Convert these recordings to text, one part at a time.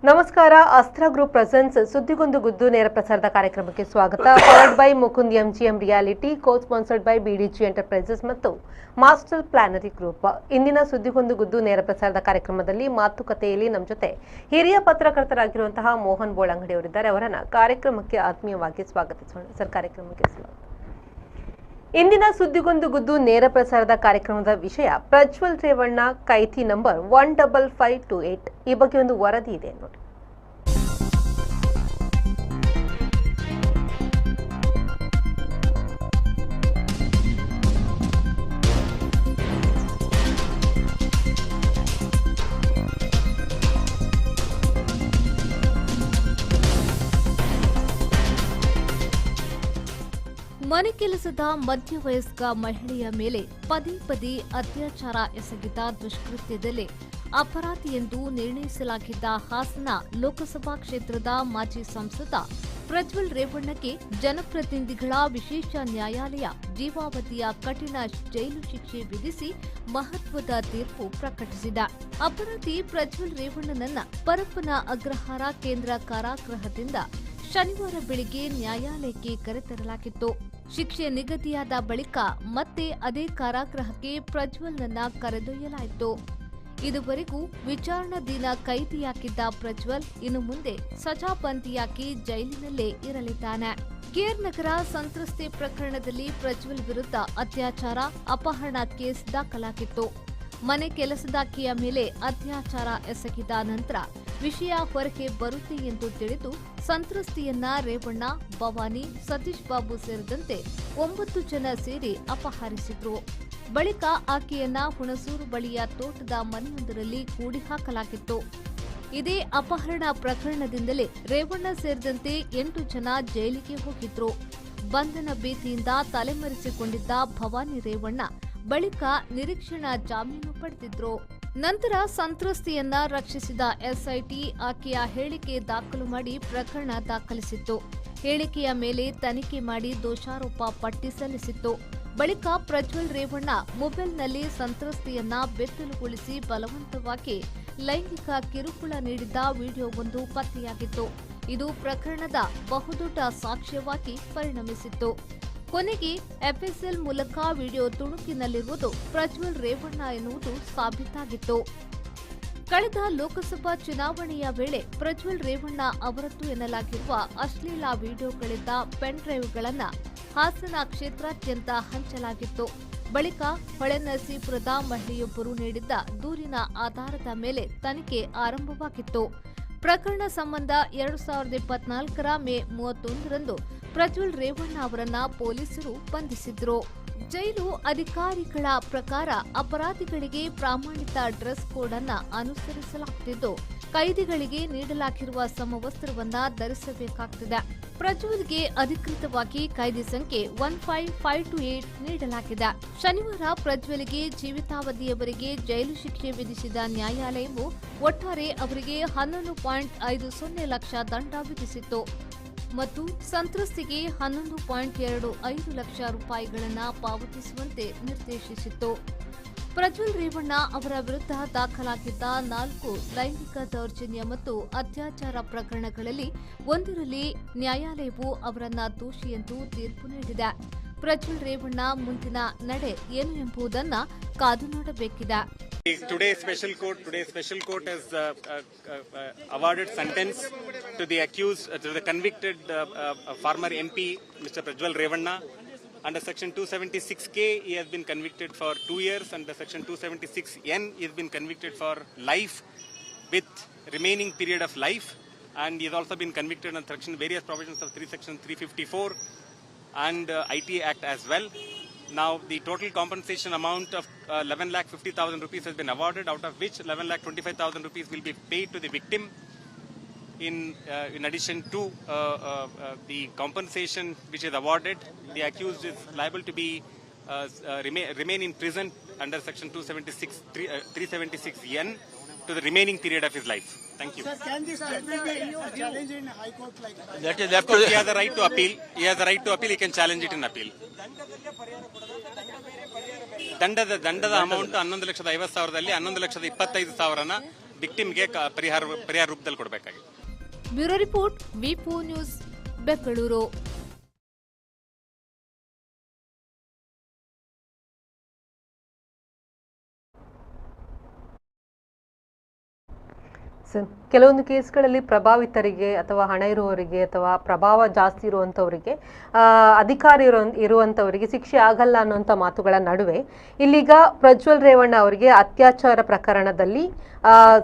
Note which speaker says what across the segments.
Speaker 1: ನಮಸ್ಕಾರ. ಅಸ್ತ್ರ group presence ಸುದ್ದಿಗೊಂದು ಗುದ್ದು ನೇರ ಪ್ರಸಾರದ ಕಾರ್ಯಕ್ರಮಕ್ಕೆ ಸ್ವಾಗತ. Powered by Mukund MGM reality, co sponsored by BDG enterprises ಮತ್ತು ಮಾಸ್ಟರ್ ಪ್ಲಾನರಿ ಗ್ರೂಪ್. ಇಂದಿನ ಸುದ್ದಿಗೊಂದು ಗುದ್ದು ನೇರ ಪ್ರಸಾರದ ಕಾರ್ಯಕ್ರಮದಲ್ಲಿ ಮಾತುಕತೆಯಲ್ಲಿ ನಮ್ಮ ಜೊತೆ ಹಿರಿಯ ಪತ್ರಕರ್ತರಾಗಿರುವಂತಹ ಮೋಹನ್ ಬೋಳಂಗಡಿ ಅವರಿದ್ದಾರೆ. ಅವರನ್ನ ಕಾರ್ಯಕ್ರಮಕ್ಕೆ ಆತ್ಮೀಯವಾಗಿ ಸ್ವಾಗತಿಸೋಣ. ಸರ್, ಕಾರ್ಯಕ್ರಮಕ್ಕೆ ಸ್ವಾಗತ. ಇಂದಿನ ಸುದ್ದಿಗೊಂದು ಗುದ್ದು ನೇರ ಪ್ರಸಾರದ ಕಾರ್ಯಕ್ರಮದ ವಿಷಯ ಪ್ರಜ್ವಲ್ ರೇವಣ್ಣ ಕೈತಿ ನಂಬರ್ 15528. ಈ ಬಗ್ಗೆ ಒಂದು ವರದಿ ಇದೆ ನೋಡಿ.
Speaker 2: ಮನೆ ಕೆಲಸದ ಮಧ್ಯವಯಸ್ಕ ಮಹಿಳೆಯ ಮೇಲೆ ಪದೇ ಪದೇ ಅತ್ಯಾಚಾರ ಎಸಗಿದ ದುಷ್ಕೃತ್ಯದಲ್ಲಿ ಅಪರಾಧಿ ಎಂದು ನಿರ್ಣಯಿಸಲಾಗಿದ್ದ ಹಾಸನ ಲೋಕಸಭಾ ಕ್ಷೇತ್ರದ ಮಾಜಿ ಸಂಸದ ಪ್ರಜ್ವಲ್ ರೇವಣ್ಣಗೆ ಜನಪ್ರತಿನಿಧಿಗಳ ವಿಶೇಷ ನ್ಯಾಯಾಲಯ ಜೀವಾವಧಿಯ ಕಠಿಣ ಜೈಲು ಶಿಕ್ಷೆ ವಿಧಿಸಿ ಮಹತ್ವದ ತೀರ್ಪು ಪ್ರಕಟಿಸಿದೆ. ಅಪರಾಧಿ ಪ್ರಜ್ವಲ್ ರೇವಣ್ಣನನ್ನ ಪರಪ್ಪನ ಅಗ್ರಹಾರ ಕೇಂದ್ರ ಕಾರಾಗೃಹದಿಂದ ಶನಿವಾರ ಬೆಳಿಗ್ಗೆ ನ್ಯಾಯಾಲಯಕ್ಕೆ ಕರೆತರಲಾಗಿತ್ತು. ಶಿಕ್ಷೆ ನಿಗದಿಯಾದ ಬಳಿಕ ಮತ್ತೆ ಅದೇ ಕಾರಾಗೃಹಕ್ಕೆ ಪ್ರಜ್ವಲ್ನನ್ನ ಕರೆದೊಯ್ಯಲಾಯಿತು. ಇದುವರೆಗೂ ವಿಚಾರಣಾಧೀನ ಕೈದಿಯಾಗಿದ್ದ ಪ್ರಜ್ವಲ್ ಇನ್ನು ಮುಂದೆ ಸಜಾಬಂದಿಯಾಗಿ ಜೈಲಿನಲ್ಲೇ ಇರಲಿದ್ದಾನೆ. ಕೇರ್ ನಗರ ಸಂತ್ರಸ್ತೆ ಪ್ರಕರಣದಲ್ಲಿ ಪ್ರಜ್ವಲ್ ವಿರುದ್ಧ ಅತ್ಯಾಚಾರ, ಅಪಹರಣ ಕೇಸ್ ದಾಖಲಾಗಿತ್ತು. ಮನೆ ಕೆಲಸದಾಕೆಯ ಮೇಲೆ ಅತ್ಯಾಚಾರ ಎಸಗಿದ ನಂತರ ವಿಷಯ ಹೊರಗೆ ಬರುತ್ತೆ ಎಂದು ತಿಳಿದು ಸಂತ್ರಸ್ತೆಯನ್ನ ರೇವಣ್ಣ, ಭವಾನಿ, ಸತೀಶ್ ಬಾಬು ಸೇರಿದಂತೆ 9 ಜನ ಸೇರಿ ಅಪಹರಿಸಿದ್ರು. ಬಳಿಕ ಆಕೆಯನ್ನ ಹುಣಸೂರು ಬಳಿಯ ತೋಟದ ಮನೆಯೊಂದರಲ್ಲಿ ಕೂಡಿ ಹಾಕಲಾಗಿತ್ತು. ಇದೇ ಅಪಹರಣ ಪ್ರಕರಣದಿಂದಲೇ ರೇವಣ್ಣ ಸೇರಿದಂತೆ 8 ಜನ ಜೈಲಿಗೆ ಹೋಗಿದ್ರು. ಬಂಧನ ಭೀತಿಯಿಂದ ತಲೆಮರೆಸಿಕೊಂಡಿದ್ದ ಭವಾನಿ ರೇವಣ್ಣ ಬಳಿಕ ನಿರೀಕ್ಷಣಾ ಜಾಮೀನು ಪಡೆದಿದ್ರು. ನಂತರ ಸಂತ್ರಸ್ತೆಯನ್ನ ರಕ್ಷಿಸಿದ ಎಸ್ಐಟಿ ಆಕೆಯ ಹೇಳಿಕೆ ದಾಖಲು ಮಾಡಿ ಪ್ರಕರಣ ದಾಖಲಿಸಿತ್ತು. ಹೇಳಿಕೆಯ ಮೇಲೆ ತನಿಖೆ ಮಾಡಿ ದೋಷಾರೋಪ ಪಟ್ಟಿ ಸಲ್ಲಿಸಿತ್ತು. ಬಳಿಕ ಪ್ರಜ್ವಲ್ ರೇವಣ್ಣ ಮೊಬೈಲ್ನಲ್ಲಿ ಸಂತ್ರಸ್ತೆಯನ್ನ ಬೆತ್ತಲುಗೊಳಿಸಿ ಬಲವಂತವಾಗಿ ಲೈಂಗಿಕ ಕಿರುಕುಳ ನೀಡಿದ್ದ ವಿಡಿಯೋವೊಂದು ಪತ್ತೆಯಾಗಿತ್ತು. ಇದು ಪ್ರಕರಣದ ಬಹುದೊಡ್ಡ ಸಾಕ್ಷ್ಯವಾಗಿ ಪರಿಣಮಿಸಿತ್ತು. ಕೊನೆಗೆ ಎಫ್ಎಸ್ಎಲ್ ಮೂಲಕ ವಿಡಿಯೋ ತುಣುಕಿನಲ್ಲಿರುವುದು ಪ್ರಜ್ವಲ್ ರೇವಣ್ಣ ಎನ್ನುವುದು ಸಾಬೀತಾಗಿತ್ತು. ಕಳೆದ ಲೋಕಸಭಾ ಚುನಾವಣೆಯ ವೇಳೆ ಪ್ರಜ್ವಲ್ ರೇವಣ್ಣ ಅವರದ್ದು ಎನ್ನಲಾಗಿರುವ ಅಶ್ಲೀಲ ವಿಡಿಯೋಗಳಿದ್ದ ಪೆನ್ ಡ್ರೈವ್ಗಳನ್ನು ಹಾಸನ ಕ್ಷೇತ್ರಾದ್ಯಂತ ಹಂಚಲಾಗಿತ್ತು. ಬಳಿಕ ಹೊಳೆನರಸೀಪುರದ ಮಹಿಳೆಯೊಬ್ಬರು ನೀಡಿದ್ದ ದೂರಿನ ಆಧಾರದ ಮೇಲೆ ತನಿಖೆ ಆರಂಭವಾಗಿತ್ತು. ಪ್ರಕರಣ ಸಂಬಂಧ 2024ರ ಮೇ 31ರಂದು ಪ್ರಜ್ವಲ್ ರೇವಣ್ಣ ಅವರನ್ನ ಪೊಲೀಸರು ಬಂಧಿಸಿದ್ರು. ಜೈಲು ಅಧಿಕಾರಿಗಳ ಪ್ರಕಾರ ಅಪರಾಧಿಗಳಿಗೆ ಪ್ರಾಮಾಣಿಕ ಡ್ರೆಸ್ ಕೋಡ್ ಅನ್ನ ಅನುಸರಿಸಲಾಗುತ್ತಿದ್ದು, ಕೈದಿಗಳಿಗೆ ನೀಡಲಾಗಿರುವ ಸಮವಸ್ತ್ರವನ್ನ ಧರಿಸಬೇಕಾಗುತ್ತದೆ. ಪ್ರಜ್ವಲ್ಗೆ ಅಧಿಕೃತವಾಗಿ ಕೈದಿ ಸಂಖ್ಯೆ 15528 ನೀಡಲಾಗಿದೆ. ಶನಿವಾರ ಪ್ರಜ್ವಲ್ಗೆ ಜೀವಿತಾವಧಿಯವರೆಗೆ ಜೈಲು ಶಿಕ್ಷೆ ವಿಧಿಸಿದ ನ್ಯಾಯಾಲಯವು ಒಟ್ಟಾರೆ ಅವರಿಗೆ 11.50 ಲಕ್ಷ ದಂಡ ವಿಧಿಸಿತ್ತು ಮತ್ತು ಸಂತ್ರಸ್ತೆಗೆ 11.25 ಲಕ್ಷ ರೂಪಾಯಿಗಳನ್ನು ಪಾವತಿಸುವಂತೆ ನಿರ್ದೇಶಿಸಿತ್ತು. ಪ್ರಜ್ವಲ್ ರೇವಣ್ಣ ಅವರ ವಿರುದ್ಧ ದಾಖಲಾಗಿದ್ದ 4 ಲೈಂಗಿಕ ದೌರ್ಜನ್ಯ ಮತ್ತು ಅತ್ಯಾಚಾರ ಪ್ರಕರಣಗಳಲ್ಲಿ ಒಂದರಲ್ಲಿ ನ್ಯಾಯಾಲಯವು ಅವರನ್ನ ದೋಷಿ ಎಂದು ತೀರ್ಪು ನೀಡಿದೆ. ಪ್ರಜ್ವಲ್ ರೇವಣ್ಣ ಮುಂದಿನ ನಡೆ ಏನು ಎಂಬುದನ್ನು ಕಾದು ನೋಡಬೇಕಿದೆ.
Speaker 3: Today's special court has awarded sentence to the accused, to the convicted former MP, Mr. Prajwal Ravana. Under Section 276K, he has been convicted for 2 years. Under Section 276N, he has been convicted for life with remaining period of life. And he has also been convicted on various provisions of Section 354 and IT Act as well. Now, the total compensation amount of 11,50,000 rupees has been awarded, out of which 11,25,000 rupees will be paid to the victim. In addition to the compensation which is awarded, the accused is liable to be remain in prison under Section 376N to the remaining period of his life. Thank you.
Speaker 4: Sir, can this be challenged in High Court like that?
Speaker 3: That is left to he has the right to appeal. He has the right to appeal. He can challenge it in appeal. ದಂಡದ amount 11,50,000ದಲ್ಲಿ 11,25,000 ವಿಕ್ಟಿಮ್ಗೆ ಪರಿಹಾರ ರೂಪದಲ್ಲಿ ಕೊಡಬೇಕಾಗಿದೆ.
Speaker 2: Bureau report, ವಿ4 news, Bengaluru.
Speaker 1: ಕೆಲವೊಂದು ಕೇಸ್ಗಳಲ್ಲಿ ಪ್ರಭಾವಿತರಿಗೆ ಅಥವಾ ಹಣ ಇರುವವರಿಗೆ ಅಥವಾ ಪ್ರಭಾವ ಜಾಸ್ತಿ ಇರುವಂಥವರಿಗೆ ಅಧಿಕಾರ ಇರುವಂಥವರಿಗೆ ಶಿಕ್ಷೆ ಆಗಲ್ಲ ಅನ್ನುವಂಥ ಮಾತುಗಳ ನಡುವೆ ಇಲ್ಲಿಗ ಪ್ರಜ್ವಲ್ ರೇವಣ್ಣ ಅವರಿಗೆ ಅತ್ಯಾಚಾರ ಪ್ರಕರಣದಲ್ಲಿ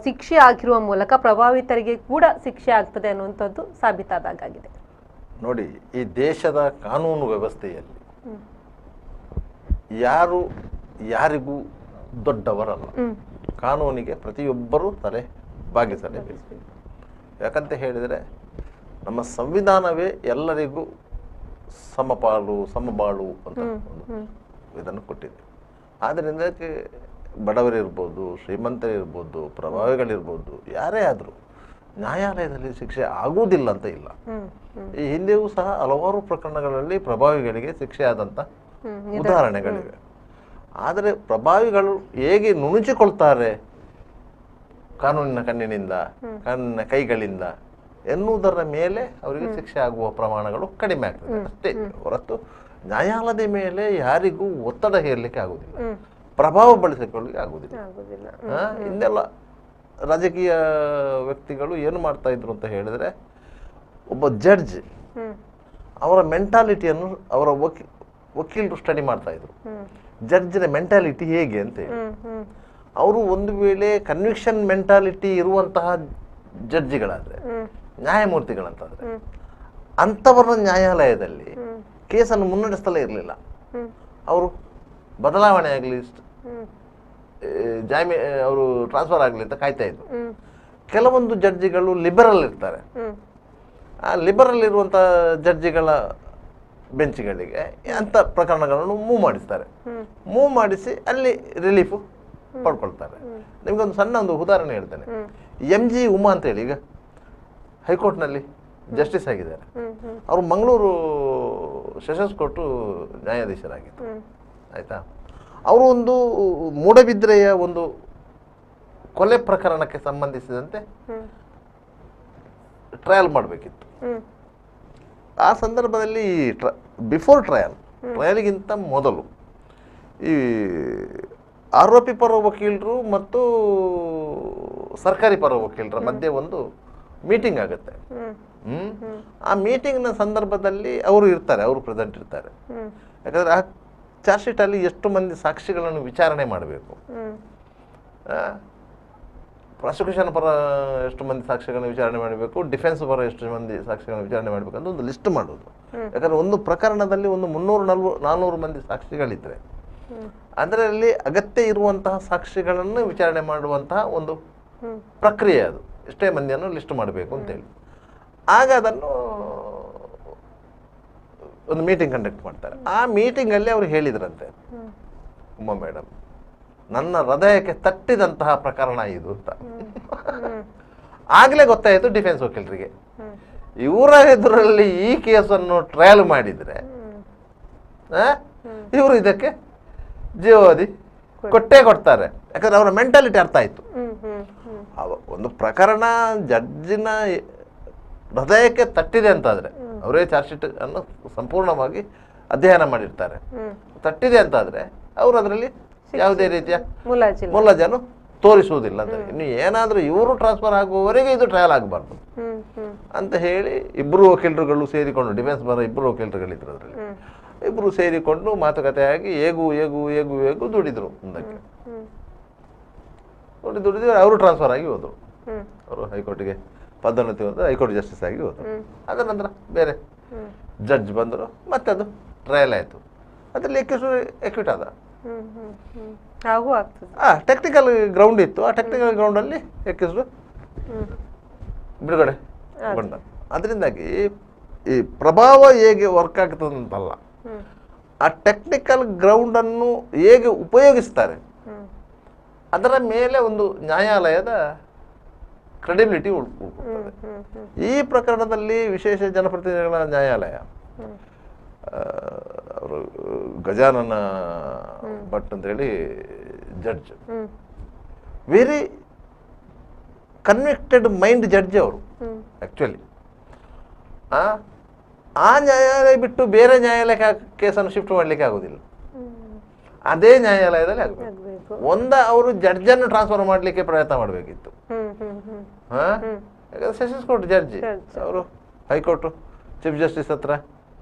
Speaker 1: ಶಿಕ್ಷೆ ಆಗಿರುವ ಮೂಲಕ ಪ್ರಭಾವಿತರಿಗೆ ಕೂಡ ಶಿಕ್ಷೆ ಆಗ್ತದೆ ಅನ್ನುವಂಥದ್ದು ಸಾಬೀತಾದಾಗಿದೆ.
Speaker 5: ನೋಡಿ, ಈ ದೇಶದ ಕಾನೂನು ವ್ಯವಸ್ಥೆಯಲ್ಲಿ ಯಾರು ಯಾರಿಗೂ ದೊಡ್ಡವರಲ್ಲ. ಕಾನೂನಿಗೆ ಪ್ರತಿಯೊಬ್ಬರೂ ತಲೆ ಬಾಗಿಸಲೇಬೇಕು. ಯಾಕಂತ ಹೇಳಿದರೆ ನಮ್ಮ ಸಂವಿಧಾನವೇ ಎಲ್ಲರಿಗೂ ಸಮಪಾಲು ಸಮಬಾಳು ಅಂತ ಒಂದು ಇದನ್ನು ಕೊಟ್ಟಿದೆ. ಆದ್ದರಿಂದ ಬಡವರಿರ್ಬೋದು, ಶ್ರೀಮಂತರಿರ್ಬೋದು, ಪ್ರಭಾವಿಗಳಿರ್ಬೋದು, ಯಾರೇ ಆದರೂ ನ್ಯಾಯಾಲಯದಲ್ಲಿ ಶಿಕ್ಷೆ ಆಗುವುದಿಲ್ಲ ಅಂತ ಇಲ್ಲ. ಈ ಹಿಂದೆಯೂ ಸಹ ಹಲವಾರು ಪ್ರಕರಣಗಳಲ್ಲಿ ಪ್ರಭಾವಿಗಳಿಗೆ ಶಿಕ್ಷೆ ಆದಂಥ ಉದಾಹರಣೆಗಳಿವೆ. ಆದರೆ ಪ್ರಭಾವಿಗಳು ಹೇಗೆ ನುಣುಚಿಕೊಳ್ತಾರೆ ಕಾನೂನಿನ ಕಣ್ಣಿನಿಂದ, ಕಾನೂನಿನ ಕೈಗಳಿಂದ ಎನ್ನುವುದರ ಮೇಲೆ ಅವರಿಗೆ ಶಿಕ್ಷೆ ಆಗುವ ಪ್ರಮಾಣಗಳು ಕಡಿಮೆ ಆಗ್ತದೆ ಅಷ್ಟೇ ಹೊರತು ನ್ಯಾಯಾಲಯದ ಮೇಲೆ ಯಾರಿಗೂ ಒತ್ತಡ ಹೇರಲಿಕ್ಕೆ ಆಗುವುದಿಲ್ಲ, ಪ್ರಭಾವ ಬಳಸಿಕೊಳ್ಳಲಿಕ್ಕೆ ಆಗುವುದಿಲ್ಲ. ಹಿಂದೆಲ್ಲ ರಾಜಕೀಯ ವ್ಯಕ್ತಿಗಳು ಏನು ಮಾಡ್ತಾ ಇದ್ರು ಅಂತ ಹೇಳಿದ್ರೆ, ಒಬ್ಬ ಜಡ್ಜ್ ಅವರ ಮೆಂಟಾಲಿಟಿಯನ್ನು ಅವರ ವಕೀಲರು ಸ್ಟಡಿ ಮಾಡ್ತಾ ಇದ್ರು. ಜಡ್ಜಿನ ಮೆಂಟಾಲಿಟಿ ಹೇಗೆ ಅಂತ ಹೇಳಿ ಅವರು ಒಂದು ವೇಳೆ ಕನ್ವಿಕ್ಷನ್ ಮೆಂಟಾಲಿಟಿ ಇರುವಂತಹ ಜಡ್ಜಿಗಳಾದ್ರೆ, ನ್ಯಾಯಮೂರ್ತಿಗಳಂತಾದ್ರೆ, ಅಂಥವರನ್ನ ನ್ಯಾಯಾಲಯದಲ್ಲಿ ಕೇಸನ್ನು ಮುನ್ನಡೆಸ್ತಲೇ ಇರಲಿಲ್ಲ. ಅವರು ಬದಲಾವಣೆ ಆಗಲಿ, ಅವರು ಟ್ರಾನ್ಸ್ಫರ್ ಆಗಲಿ ಅಂತ ಕಾಯ್ತಾ ಇದ್ರು. ಕೆಲವೊಂದು ಜಡ್ಜಿಗಳು ಲಿಬರಲ್ ಇರ್ತಾರೆ. ಆ ಲಿಬರಲ್ ಇರುವಂಥ ಜಡ್ಜಿಗಳ ಬೆಂಚ್ಗಳಿಗೆ ಅಂಥ ಪ್ರಕರಣಗಳನ್ನು ಮೂವ್ ಮಾಡಿಸ್ತಾರೆ. ಮೂವ್ ಮಾಡಿಸಿ ಅಲ್ಲಿ ರಿಲೀಫು ಪಡ್ಕೊಳ್ತಾರೆ. ನಿಮ್ಗೊಂದು ಸಣ್ಣ ಒಂದು ಉದಾಹರಣೆ ಹೇಳ್ತೇನೆ. MG ಉಮಾ ಅಂತ ಹೇಳಿ ಈಗ ಹೈಕೋರ್ಟ್ನಲ್ಲಿ ಜಸ್ಟಿಸ್ ಆಗಿದ್ದಾರೆ. ಅವರು ಮಂಗಳೂರು ಸೆಷನ್ಸ್ ಕೋರ್ಟು ನ್ಯಾಯಾಧೀಶರಾಗಿತ್ತು. ಆಯ್ತಾ, ಅವರು ಒಂದು ಮೂಡಬಿದ್ರೆಯ ಒಂದು ಕೊಲೆ ಪ್ರಕರಣಕ್ಕೆ ಸಂಬಂಧಿಸಿದಂತೆ ಟ್ರಯಲ್ ಮಾಡಬೇಕಿತ್ತು. ಆ ಸಂದರ್ಭದಲ್ಲಿ ಬಿಫೋರ್ ಟ್ರಯಲ್ಗಿಂತ ಮೊದಲು ಈ ಆರೋಪಿ ಪರ ವಕೀಲರು ಮತ್ತು ಸರ್ಕಾರಿ ಪರ ವಕೀಲರ ಮಧ್ಯೆ ಒಂದು ಮೀಟಿಂಗ್ ಆಗುತ್ತೆ. ಆ ಮೀಟಿಂಗ್ನ ಸಂದರ್ಭದಲ್ಲಿ ಅವರು ಇರ್ತಾರೆ, ಅವರು ಪ್ರೆಸೆಂಟ್ ಇರ್ತಾರೆ. ಯಾಕಂದ್ರೆ ಆ ಚಾರ್ಜ್ ಶೀಟ್ ಅಲ್ಲಿ ಎಷ್ಟು ಮಂದಿ ಸಾಕ್ಷಿಗಳನ್ನು ವಿಚಾರಣೆ ಮಾಡಬೇಕು, ಪ್ರಾಸಿಕ್ಯೂಷನ್ ಪರ ಎಷ್ಟು ಮಂದಿ ಸಾಕ್ಷಿಗಳನ್ನು ವಿಚಾರಣೆ ಮಾಡಬೇಕು, ಡಿಫೆನ್ಸ್ ಪರ ಎಷ್ಟು ಮಂದಿ ಸಾಕ್ಷಿಗಳನ್ನು ವಿಚಾರಣೆ ಮಾಡಬೇಕು ಅಂತ ಒಂದು ಲಿಸ್ಟ್ ಮಾಡೋದು. ಯಾಕಂದ್ರೆ ಒಂದು ಪ್ರಕರಣದಲ್ಲಿ ಒಂದು 300-400 ಮಂದಿ ಸಾಕ್ಷಿಗಳಿದ್ರೆ ಅದರಲ್ಲಿ ಅಗತ್ಯ ಇರುವಂತಹ ಸಾಕ್ಷಿಗಳನ್ನು ವಿಚಾರಣೆ ಮಾಡುವಂತಹ ಒಂದು ಪ್ರಕ್ರಿಯೆ ಅದು. ಎಷ್ಟೇ ಮಂದಿಯನ್ನು ಲಿಸ್ಟ್ ಮಾಡಬೇಕು ಅಂತೇಳಿ ಆಗ ಅದನ್ನು ಒಂದು ಮೀಟಿಂಗ್ ಕಂಡಕ್ಟ್ ಮಾಡ್ತಾರೆ. ಆ ಮೀಟಿಂಗಲ್ಲಿ ಅವರು ಹೇಳಿದ್ರಂತೆ, ಉಮಾ ಮೇಡಮ್, ನನ್ನ ಹೃದಯಕ್ಕೆ ತಟ್ಟಿದಂತಹ ಪ್ರಕರಣ ಇದು ಅಂತ. ಆಗಲೇ ಗೊತ್ತಾಯಿತು ಡಿಫೆನ್ಸ್ ವಕೀಲರಿಗೆ, ಇವರ ಎದುರಲ್ಲಿ ಈ ಕೇಸನ್ನು ಟ್ರಯಲ್ ಮಾಡಿದರೆ ಇವರು ಇದಕ್ಕೆ ಜೀವಾವಧಿ ಕೊಟ್ಟೇ ಕೊಡ್ತಾರೆ. ಯಾಕಂದ್ರೆ ಅವರ ಮೆಂಟಾಲಿಟಿ ಅರ್ಥ ಆಯ್ತು. ಒಂದು ಪ್ರಕರಣ ಜಡ್ಜಿನ ಹೃದಯಕ್ಕೆ ತಟ್ಟಿದೆ ಅಂತಾದ್ರೆ, ಅವರೇ ಚಾರ್ಜ್ ಶೀಟ್ ಅನ್ನು ಸಂಪೂರ್ಣವಾಗಿ ಅಧ್ಯಯನ ಮಾಡಿರ್ತಾರೆ, ತಟ್ಟಿದೆ ಅಂತಾದ್ರೆ ಅವರು ಅದರಲ್ಲಿ ಯಾವುದೇ ರೀತಿಯ ಮುಲಾಜನ್ನು ತೋರಿಸುವುದಿಲ್ಲ ಅಂತ. ಇನ್ನು ಏನಾದ್ರೂ ಇವರು ಟ್ರಾನ್ಸ್ಫರ್ ಆಗುವವರೆಗೆ ಇದು ಟ್ರಯಲ್ ಆಗಬಾರ್ದು ಅಂತ ಹೇಳಿ ಇಬ್ಬರು ವಕೀಲರುಗಳು ಸೇರಿಕೊಂಡು, ಡಿಫೆನ್ಸ್ ಬರೋ ಇಬ್ಬರು ವಕೀಲರುಗಳಿದ್ರು ಅದರಲ್ಲಿ, ಇಬ್ಬರು ಸೇರಿಕೊಂಡು ಮಾತುಕತೆಯಾಗಿ ಹೇಗೂ ದುಡಿದ್ರು. ಮುಂದಕ್ಕೆ ದುಡಿದ್ರು, ಅವರು ಟ್ರಾನ್ಸ್ಫರ್ ಆಗಿ ಹೋದರು. ಅವರು ಹೈಕೋರ್ಟಿಗೆ ಪದೋನ್ನತಿ ಹೋದ್ರು, ಹೈಕೋರ್ಟ್ ಜಸ್ಟಿಸ್ ಆಗಿ ಹೋದರು. ಅದರ ನಂತರ ಬೇರೆ ಜಡ್ಜ್ ಬಂದರು, ಮತ್ತೆ ಅದು ಟ್ರಯಲ್ ಆಯಿತು. ಅದರಲ್ಲಿ ಎಕ್ವಿಟ್ ಆದ. ಟೆಕ್ನಿಕಲ್ ಗ್ರೌಂಡ್ ಇತ್ತು. ಆ ಟೆಕ್ನಿಕಲ್ ಗ್ರೌಂಡಲ್ಲಿ ಎಕ್ಕಿಸ್ರು ಬಿಡುಗಡೆ ಗೊಂಡ. ಅದರಿಂದಾಗಿ ಈ ಪ್ರಭಾವ ಹೇಗೆ ವರ್ಕ್ ಆಗ್ತದಂತಲ್ಲ, ಆ ಟೆಕ್ನಿಕಲ್ ಗ್ರೌಂಡನ್ನು ಹೇಗೆ ಉಪಯೋಗಿಸ್ತಾರೆ ಅದರ ಮೇಲೆ ಒಂದು ನ್ಯಾಯಾಲಯದ ಕ್ರೆಡಿಬಿಲಿಟಿ ಉಳ್ಕೊಳ್ತದೆ. ಈ ಪ್ರಕರಣದಲ್ಲಿ ವಿಶೇಷ ಜನಪ್ರತಿನಿಧಿಗಳ ನ್ಯಾಯಾಲಯ ಅವರು ಗಜಾನನ ಭಟ್ ಅಂತ ಹೇಳಿ ಜಡ್ಜ್, ವೆರಿ ಕನ್ವಿಕ್ಟೆಡ್ ಮೈಂಡ್ ಜಡ್ಜಿ ಅವರು ಆ್ಯಕ್ಚುಲಿ. ಆ ನ್ಯಾಯಾಲಯ ಬಿಟ್ಟು ಬೇರೆ ನ್ಯಾಯಾಲಯಕ್ಕೆ ಕೇಸನ್ನು ಶಿಫ್ಟ್ ಮಾಡಲಿಕ್ಕೆ ಆಗೋದಿಲ್ಲ, ಅದೇ ನ್ಯಾಯಾಲಯದಲ್ಲಿ ಆಗಬೇಕು. ಅವರು ಜಡ್ಜನ್ನು ಟ್ರಾನ್ಸ್ಫರ್ ಮಾಡಲಿಕ್ಕೆ ಪ್ರಯತ್ನ ಮಾಡಬೇಕಿತ್ತು. ಯಾಕಂದ್ರೆ ಸೆಷನ್ಸ್ ಕೋರ್ಟ್ ಜಡ್ಜಿ ಅವರು ಹೈಕೋರ್ಟು ಚೀಫ್ ಜಸ್ಟಿಸ್ ಹತ್ರ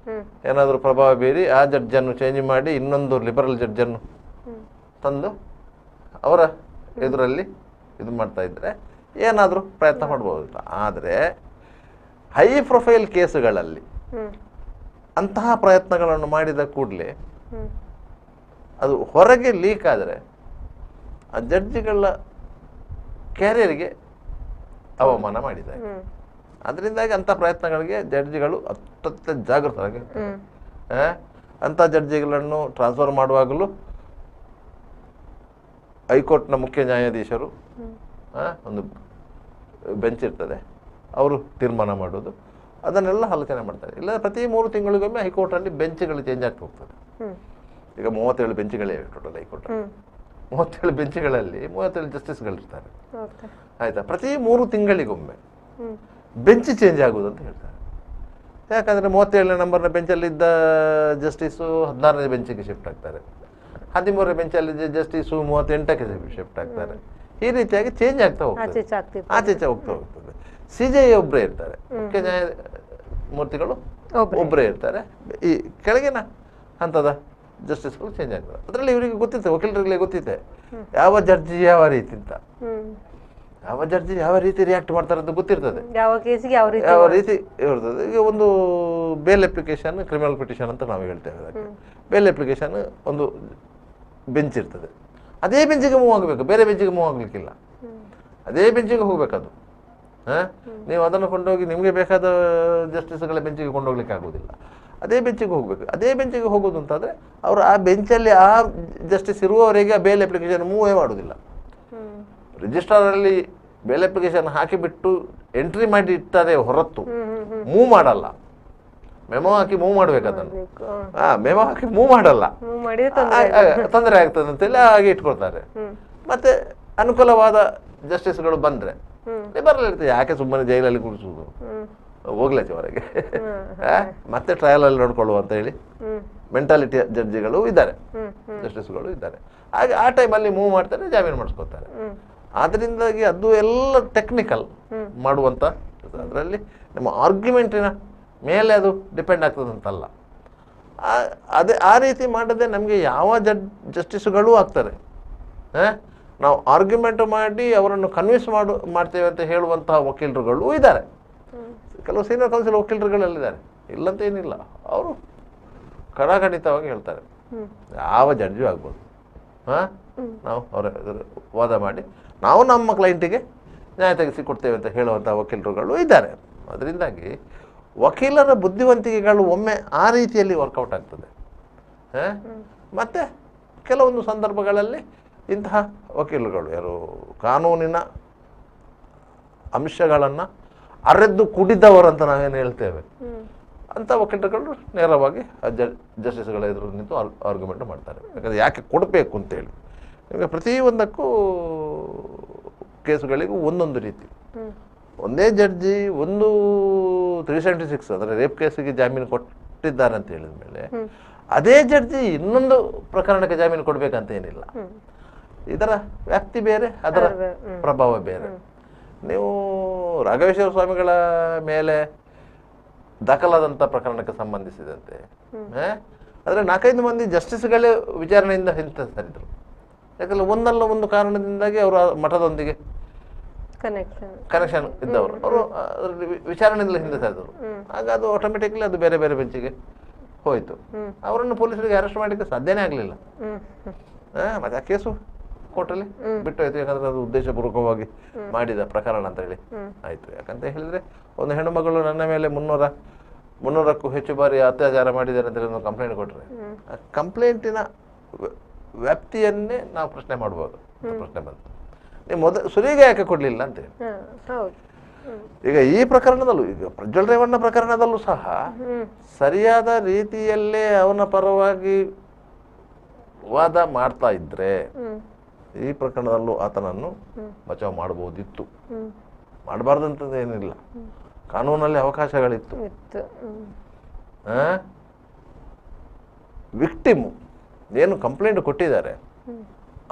Speaker 5: ಏನಾದರೂ ಪ್ರಭಾವ ಬೀರಿ ಆ ಜಡ್ಜನ್ನು ಚೇಂಜ್ ಮಾಡಿ ಇನ್ನೊಂದು ಲಿಬರಲ್ ಜಡ್ಜನ್ನು ತಂದು ಅವರ ಎದುರಲ್ಲಿ ಇದು ಮಾಡ್ತಾ ಇದ್ರೆ ಏನಾದರೂ ಪ್ರಯತ್ನ ಮಾಡ್ಬೋದು. ಆದರೆ ಹೈ ಪ್ರೊಫೈಲ್ ಕೇಸುಗಳಲ್ಲಿ ಅಂತಹ ಪ್ರಯತ್ನಗಳನ್ನು ಮಾಡಿದ ಕೂಡಲೇ ಅದು ಹೊರಗೆ ಲೀಕ್ ಆದರೆ ಆ ಜಡ್ಜಿಗಳ ಕ್ಯಾರಿಯರ್ಗೆ ಅವಮಾನ ಮಾಡಿದ್ದಾರೆ. ಅದರಿಂದಾಗಿ ಅಂಥ ಪ್ರಯತ್ನಗಳಿಗೆ ಜಡ್ಜಿಗಳು ಅತ್ಯಂತ ಜಾಗೃತರಾಗಿ ಅಂಥ ಜಡ್ಜಿಗಳನ್ನು ಟ್ರಾನ್ಸ್ಫರ್ ಮಾಡುವಾಗಲೂ ಹೈಕೋರ್ಟ್ನ ಮುಖ್ಯ ನ್ಯಾಯಾಧೀಶರು ಒಂದು ಬೆಂಚ್ ಇರ್ತದೆ, ಅವರು ತೀರ್ಮಾನ ಮಾಡೋದು, ಅದನ್ನೆಲ್ಲ ಆಲೋಚನೆ ಮಾಡ್ತಾರೆ. ಇಲ್ಲ ಪ್ರತಿ 3 ತಿಂಗಳಿಗೊಮ್ಮೆ ಹೈಕೋರ್ಟಲ್ಲಿ ಬೆಂಚ್ಗಳು ಚೇಂಜ್ ಆಗ್ತಾ ಹೋಗ್ತದೆ. ಈಗ 37 ಬೆಂಚ್ಗಳೇ ಟೋಟಲ್ ಹೈಕೋರ್ಟ್. 37 ಬೆಂಚ್ಗಳಲ್ಲಿ 37 ಜಸ್ಟಿಸ್ಗಳಿರ್ತಾರೆ, ಆಯ್ತಾ. ಪ್ರತಿ 3 ತಿಂಗಳಿಗೊಮ್ಮೆ ಬೆಂಚ್ ಚೇಂಜ್ ಆಗುವುದು ಅಂತ ಹೇಳ್ತಾರೆ. ಯಾಕಂದರೆ 37ನೇ ನಂಬರ್ನ ಬೆಂಚಲ್ಲಿದ್ದ ಜಸ್ಟಿಸು 16ನೇ ಬೆಂಚಿಗೆ ಶಿಫ್ಟ್ ಆಗ್ತಾರೆ, 13ನೇ ಬೆಂಚಲ್ಲಿ ಜಸ್ಟಿಸು 38ಕ್ಕೆ ಶಿಫ್ಟ್ ಆಗ್ತಾರೆ. ಈ ರೀತಿಯಾಗಿ ಚೇಂಜ್ ಆಗ್ತಾ ಹೋಗ್ತದೆ, ಆಚೆಚೆ ಹೋಗ್ತಾ ಹೋಗ್ತದೆ. CJI ಒಬ್ಬರೇ ಇರ್ತಾರೆ, ಮುಖ್ಯ ನ್ಯಾಯಮೂರ್ತಿಗಳು ಒಬ್ಬರೇ ಇರ್ತಾರೆ. ಈ ಕೆಳಗಿನ ಹಂತದ ಜಸ್ಟಿಸ್ಗಳು ಚೇಂಜ್ ಆಗ್ತದೆ. ಅದರಲ್ಲಿ ಇವರಿಗೆ ಗೊತ್ತಿತ್ತೆ, ವಕೀಲರಿಗೆ ಗೊತ್ತಿದೆ ಯಾವ ಜಡ್ಜಿ ಯಾವ ರೀತಿ ಅಂತ, ಯಾವ ಜಡ್ಜಿ ಯಾವ ರೀತಿ ರಿಯಾಕ್ಟ್ ಮಾಡ್ತಾರೆ ಅಂತ ಗೊತ್ತಿರ್ತದೆ,
Speaker 1: ಯಾವ ಕೇಸಿಗೆ
Speaker 5: ಯಾವ ರೀತಿ ಇರ್ತದೆ. ಈಗ ಒಂದು ಬೇಲ್ ಅಪ್ಲಿಕೇಶನ್, ಕ್ರಿಮಿನಲ್ ಪಿಟಿಷನ್ ಅಂತ ನಾವು ಹೇಳ್ತೇವೆ. ಅದಕ್ಕೆ ಬೇಲ್ ಅಪ್ಲಿಕೇಶನ್ ಒಂದು ಬೆಂಚ್ ಇರ್ತದೆ, ಅದೇ ಬೆಂಚಿಗೆ ಮೂವ್ ಆಗಬೇಕು, ಬೇರೆ ಬೆಂಚಿಗೆ ಮೂವ್ ಆಗಲಿಕ್ಕಿಲ್ಲ, ಅದೇ ಬೆಂಚಿಗೆ ಹೋಗ್ಬೇಕದು. ನೀವು ಅದನ್ನು ಕೊಂಡೋಗಿ ನಿಮಗೆ ಬೇಕಾದ ಜಸ್ಟಿಸ್ಗಳ ಬೆಂಚಿಗೆ ಕೊಂಡೋಗ್ಲಿಕ್ಕೆ ಆಗೋದಿಲ್ಲ, ಅದೇ ಬೆಂಚಿಗೆ ಹೋಗ್ಬೇಕು. ಅದೇ ಬೆಂಚಿಗೆ ಹೋಗೋದು ಅಂತಂದರೆ ಅವರು ಆ ಬೆಂಚಲ್ಲಿ ಆ ಜಸ್ಟಿಸ್ ಇರುವವರೆಗೆ ಆ ಬೇಲ್ ಅಪ್ಲಿಕೇಶನ್ ಮೂವೇ ಮಾಡೋದಿಲ್ಲ. ರಿಜಿಸ್ಟ್ರಾರಲ್ಲಿ ಬೇಲ್ ಅಪ್ಲಿಕೇಶನ್ ಹಾಕಿಬಿಟ್ಟು ಎಂಟ್ರಿ ಮಾಡಿ ಇರ್ತಾರೆ ಹೊರತು ಮೂವ್ ಮಾಡಲ್ಲ. ಮೆಮೊ ಹಾಕಿ ಮೂವ್ ಮಾಡ್ಬೇಕು ಅದನ್ನು, ಮೆಮೊ ಹಾಕಿ ಮೂವ್ ಮಾಡಲ್ಲ, ತೊಂದರೆ ಆಗ್ತದೆ ಅಂತೇಳಿ ಹಾಗೆ ಇಟ್ಕೊಳ್ತಾರೆ. ಮತ್ತೆ ಅನುಕೂಲವಾದ ಜಸ್ಟಿಸ್ಗಳು ಬಂದ್ರೆ ಲಿಬರಲ್ ಇರ್ತದೆ, ಯಾಕೆ ಸುಮ್ಮನೆ ಜೈಲಲ್ಲಿ ಕೂರಿಸುವುದು, ಹೋಗ್ಲಾಚೆ ಹೊರಗೆ ಮತ್ತೆ ಟ್ರಯಲ್ ಅಲ್ಲಿ ನೋಡ್ಕೊಳ್ಳುವ ಅಂತ ಹೇಳಿ ಮೆಂಟಾಲಿಟಿ ಜಡ್ಜಿಗಳು ಇದ್ದಾರೆ, ಜಸ್ಟಿಸ್ಗಳು ಇದ್ದಾರೆ. ಹಾಗೆ ಆ ಟೈಮಲ್ಲಿ ಮೂವ್ ಮಾಡ್ತಾರೆ, ಜಾಮೀನು ಮಾಡಿಸ್ಕೊತಾರೆ. ಆದ್ರಿಂದಾಗಿ ಅದು ಎಲ್ಲ ಟೆಕ್ನಿಕಲ್ ಮಾಡುವಂತ, ಅದರಲ್ಲಿ ನಮ್ಮ ಆರ್ಗ್ಯುಮೆಂಟಿನ ಮೇಲೆ ಅದು ಡಿಪೆಂಡ್ ಆಗ್ತದಂತಲ್ಲ. ಅದೇ ಆ ರೀತಿ ಮಾಡದೆ ನಮಗೆ ಯಾವ ಜಸ್ಟಿಸ್ಗಳೂ ಆಗ್ತಾರೆ. ನಾವು ಆರ್ಗ್ಯುಮೆಂಟ್ ಮಾಡಿ ಅವರನ್ನು ಕನ್ವಿನ್ಸ್ ಮಾಡ್ತೇವೆ ಅಂತ ಹೇಳುವಂತಹ ವಕೀಲರುಗಳು ಇದ್ದಾರೆ, ಕೆಲವು ಸೀನಿಯರ್ ಕೌನ್ಸಿಲ್ ವಕೀಲರುಗಳಲ್ಲಿದ್ದಾರೆ, ಇಲ್ಲಂತ ಏನಿಲ್ಲ. ಅವರು ಖಡಾಖಂಡಿತವಾಗಿ ಹೇಳ್ತಾರೆ ಯಾವ ಜಡ್ಜು ಆಗ್ಬೋದು, ನಾವು ಅವರ ವಾದ ಮಾಡಿ ನಾವು ನಮ್ಮ ಕ್ಲೈಂಟಿಗೆ ನ್ಯಾಯ ತೆಗೆಸಿಕೊಡ್ತೇವೆ ಅಂತ ಹೇಳುವಂಥ ವಕೀಲರುಗಳು ಇದ್ದಾರೆ. ಅದರಿಂದಾಗಿ ವಕೀಲರ ಬುದ್ಧಿವಂತಿಕೆಗಳು ಒಮ್ಮೆ ಆ ರೀತಿಯಲ್ಲಿ ವರ್ಕೌಟ್ ಆಗ್ತದೆ. ಮತ್ತು ಕೆಲವೊಂದು ಸಂದರ್ಭಗಳಲ್ಲಿ ಇಂತಹ ವಕೀಲರುಗಳು ಯಾರು ಕಾನೂನಿನ ಅಂಶಗಳನ್ನು ಅರೆದ್ದು ಕುಡಿದವರಂತ ನಾವೇನು ಹೇಳ್ತೇವೆ, ಅಂಥ ವಕೀಲರುಗಳು ನೇರವಾಗಿ ಜಸ್ಟಿಸ್ಗಳ ಎದುರು ನಿಂತು ಆರ್ಗ್ಯುಮೆಂಟ್ ಮಾಡ್ತಾರೆ. ಯಾಕಂದರೆ ಯಾಕೆ ಕೊಡಬೇಕು ಅಂತೇಳಿ. ನಿಮಗೆ ಪ್ರತಿಯೊಂದಕ್ಕೂ ಕೇಸುಗಳಿಗೂ ಒಂದೊಂದು ರೀತಿ. ಒಂದೇ ಜಡ್ಜಿ ಒಂದು 376 ಅಂದರೆ ರೇಪ್ ಕೇಸಿಗೆ ಜಾಮೀನು ಕೊಟ್ಟಿದ್ದಾರೆ ಅಂತ ಹೇಳಿದ ಮೇಲೆ ಅದೇ ಜಡ್ಜಿ ಇನ್ನೊಂದು ಪ್ರಕರಣಕ್ಕೆ ಜಾಮೀನು ಕೊಡಬೇಕಂತ ಏನಿಲ್ಲ. ಇದರ ವ್ಯಾಪ್ತಿ ಬೇರೆ, ಅದರ ಪ್ರಭಾವ ಬೇರೆ. ನೀವು ರಾಘವೇಶ್ವರ ಸ್ವಾಮಿಗಳ ಮೇಲೆ ದಾಖಲಾದಂಥ ಪ್ರಕರಣಕ್ಕೆ ಸಂಬಂಧಿಸಿದಂತೆ ಆದರೆ 4-5 ಮಂದಿ ಜಸ್ಟಿಸ್ಗಳೇ ವಿಚಾರಣೆಯಿಂದ ಹಿಂದೆ ಸರಿದರು. ಯಾಕಂದ್ರೆ ಒಂದಲ್ಲ ಒಂದು ಕಾರಣದಿಂದಾಗಿ ಅವರು ಮಠದೊಂದಿಗೆ ಕನೆಕ್ಷನ್ ಇದ್ದವರು, ಅವರು ವಿಚಾರಣೆಯಿಂದ ಹಿಂದೆ ಸರಿದರು. ಆಗ ಅದು ಆಟೋಮೆಟಿಕ್ಲಿ ಅದು ಬೇರೆ ಬೇರೆ ಬೆಂಚಿಗೆ ಹೋಯಿತು. ಅವರನ್ನು ಪೊಲೀಸರಿಗೆ ಅರೆಸ್ಟ್ ಮಾಡಲಿಕ್ಕೆ ಸಾಧ್ಯನೇ ಆಗಲಿಲ್ಲ. ಮತ್ತೆ ಆ ಕೇಸು ಕೋರ್ಟಲ್ಲಿ ಬಿಟ್ಟು ಹೋಯ್ತು. ಯಾಕಂದ್ರೆ ಅದು ಉದ್ದೇಶಪೂರ್ವಕವಾಗಿ ಮಾಡಿದ ಪ್ರಕರಣ ಅಂತ ಹೇಳಿ ಆಯ್ತು. ಯಾಕಂತ ಹೇಳಿದ್ರೆ ಒಂದು ಹೆಣ್ಣು ಮಗಳು ನನ್ನ ಮೇಲೆ 300ಕ್ಕೂ ಹೆಚ್ಚು ಬಾರಿ ಅತ್ಯಾಚಾರ ಮಾಡಿದ್ದಾರೆ ಅಂತ ಹೇಳಿ ಕಂಪ್ಲೇಂಟ್ ಕೊಟ್ಟರೆ ಆ ಕಂಪ್ಲೇಂಟಿನ ವ್ಯಾಪ್ತಿಯನ್ನೇ ನಾವು ಪ್ರಶ್ನೆ ಮಾಡ್ಬೋದು. ಪ್ರಶ್ನೆ ಬಂತು, ನೀವು ಸುರಿಗೆ ಯಾಕೆ ಕೊಡ್ಲಿಲ್ಲ ಅಂತ ಹೇಳಿ. ಈಗ ಈ ಪ್ರಕರಣದಲ್ಲೂ, ಈಗ ಪ್ರಜ್ವಲ್ ರೇವಣ್ಣ ಪ್ರಕರಣದಲ್ಲೂ ಸಹ ಸರಿಯಾದ ರೀತಿಯಲ್ಲೇ ಅವನ ಪರವಾಗಿ ವಾದ ಮಾಡ್ತಾ ಇದ್ರೆ ಈ ಪ್ರಕರಣದಲ್ಲೂ ಆತನನ್ನು ಬಚಾವ್ ಮಾಡಬಹುದಿತ್ತು. ಮಾಡಬಾರ್ದಂಥದ್ದು ಏನಿಲ್ಲ, ಕಾನೂನಲ್ಲಿ ಅವಕಾಶಗಳಿತ್ತು.
Speaker 1: ಇತ್ತು.
Speaker 5: ವಿಕ್ಟಿಮು ಏನು ಕಂಪ್ಲೇಂಟ್ ಕೊಟ್ಟಿದ್ದಾರೆ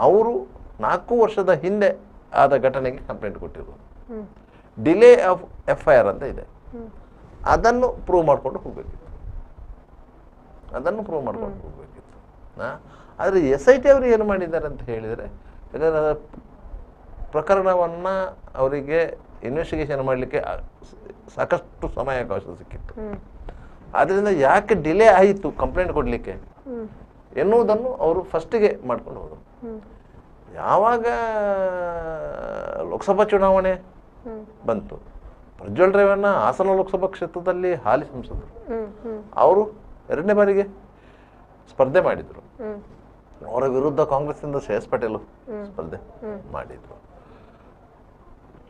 Speaker 5: ಅವರು 4 ವರ್ಷದ ಹಿಂದೆ ಆದ ಘಟನೆಗೆ ಕಂಪ್ಲೇಂಟ್ ಕೊಟ್ಟಿರೋದು. ಡಿಲೇ ಆಫ್ FIR ಅಂತ ಇದೆ, ಅದನ್ನು ಪ್ರೂವ್ ಮಾಡ್ಕೊಂಡು ಹೋಗ್ಬೇಕಿತ್ತು. ಆದರೆ SIT ಅವರು ಏನು ಮಾಡಿದ್ದಾರೆ ಅಂತ ಹೇಳಿದರೆ, ಯಾಕಂದರೆ ಪ್ರಕರಣವನ್ನು ಅವರಿಗೆ ಇನ್ವೆಸ್ಟಿಗೇಷನ್ ಮಾಡಲಿಕ್ಕೆ ಸಾಕಷ್ಟು ಸಮಯಾವಕಾಶ ಸಿಕ್ಕಿತ್ತು. ಆದ್ದರಿಂದ ಯಾಕೆ ಡಿಲೇ ಆಯಿತು ಕಂಪ್ಲೇಂಟ್ ಕೊಡಲಿಕ್ಕೆ ಎನ್ನುವುದನ್ನು ಅವರು ಫಸ್ಟಿಗೆ ಮಾಡ್ಕೊಂಡು ಹೋದರು. ಯಾವಾಗ ಲೋಕಸಭಾ ಚುನಾವಣೆ ಬಂತು, ಪ್ರಜ್ವಲ್ ರೇವಣ್ಣ ಹಾಸನ ಲೋಕಸಭಾ ಕ್ಷೇತ್ರದಲ್ಲಿ ಹಾಲಿ ಸಂಸದರು, ಅವರು 2ನೇ ಬಾರಿಗೆ ಸ್ಪರ್ಧೆ ಮಾಡಿದರು. ಅವರ ವಿರುದ್ಧ ಕಾಂಗ್ರೆಸ್ನಿಂದ ಶ್ರೇಯಸ್ ಪಟೇಲ್ ಸ್ಪರ್ಧೆ ಮಾಡಿದರು.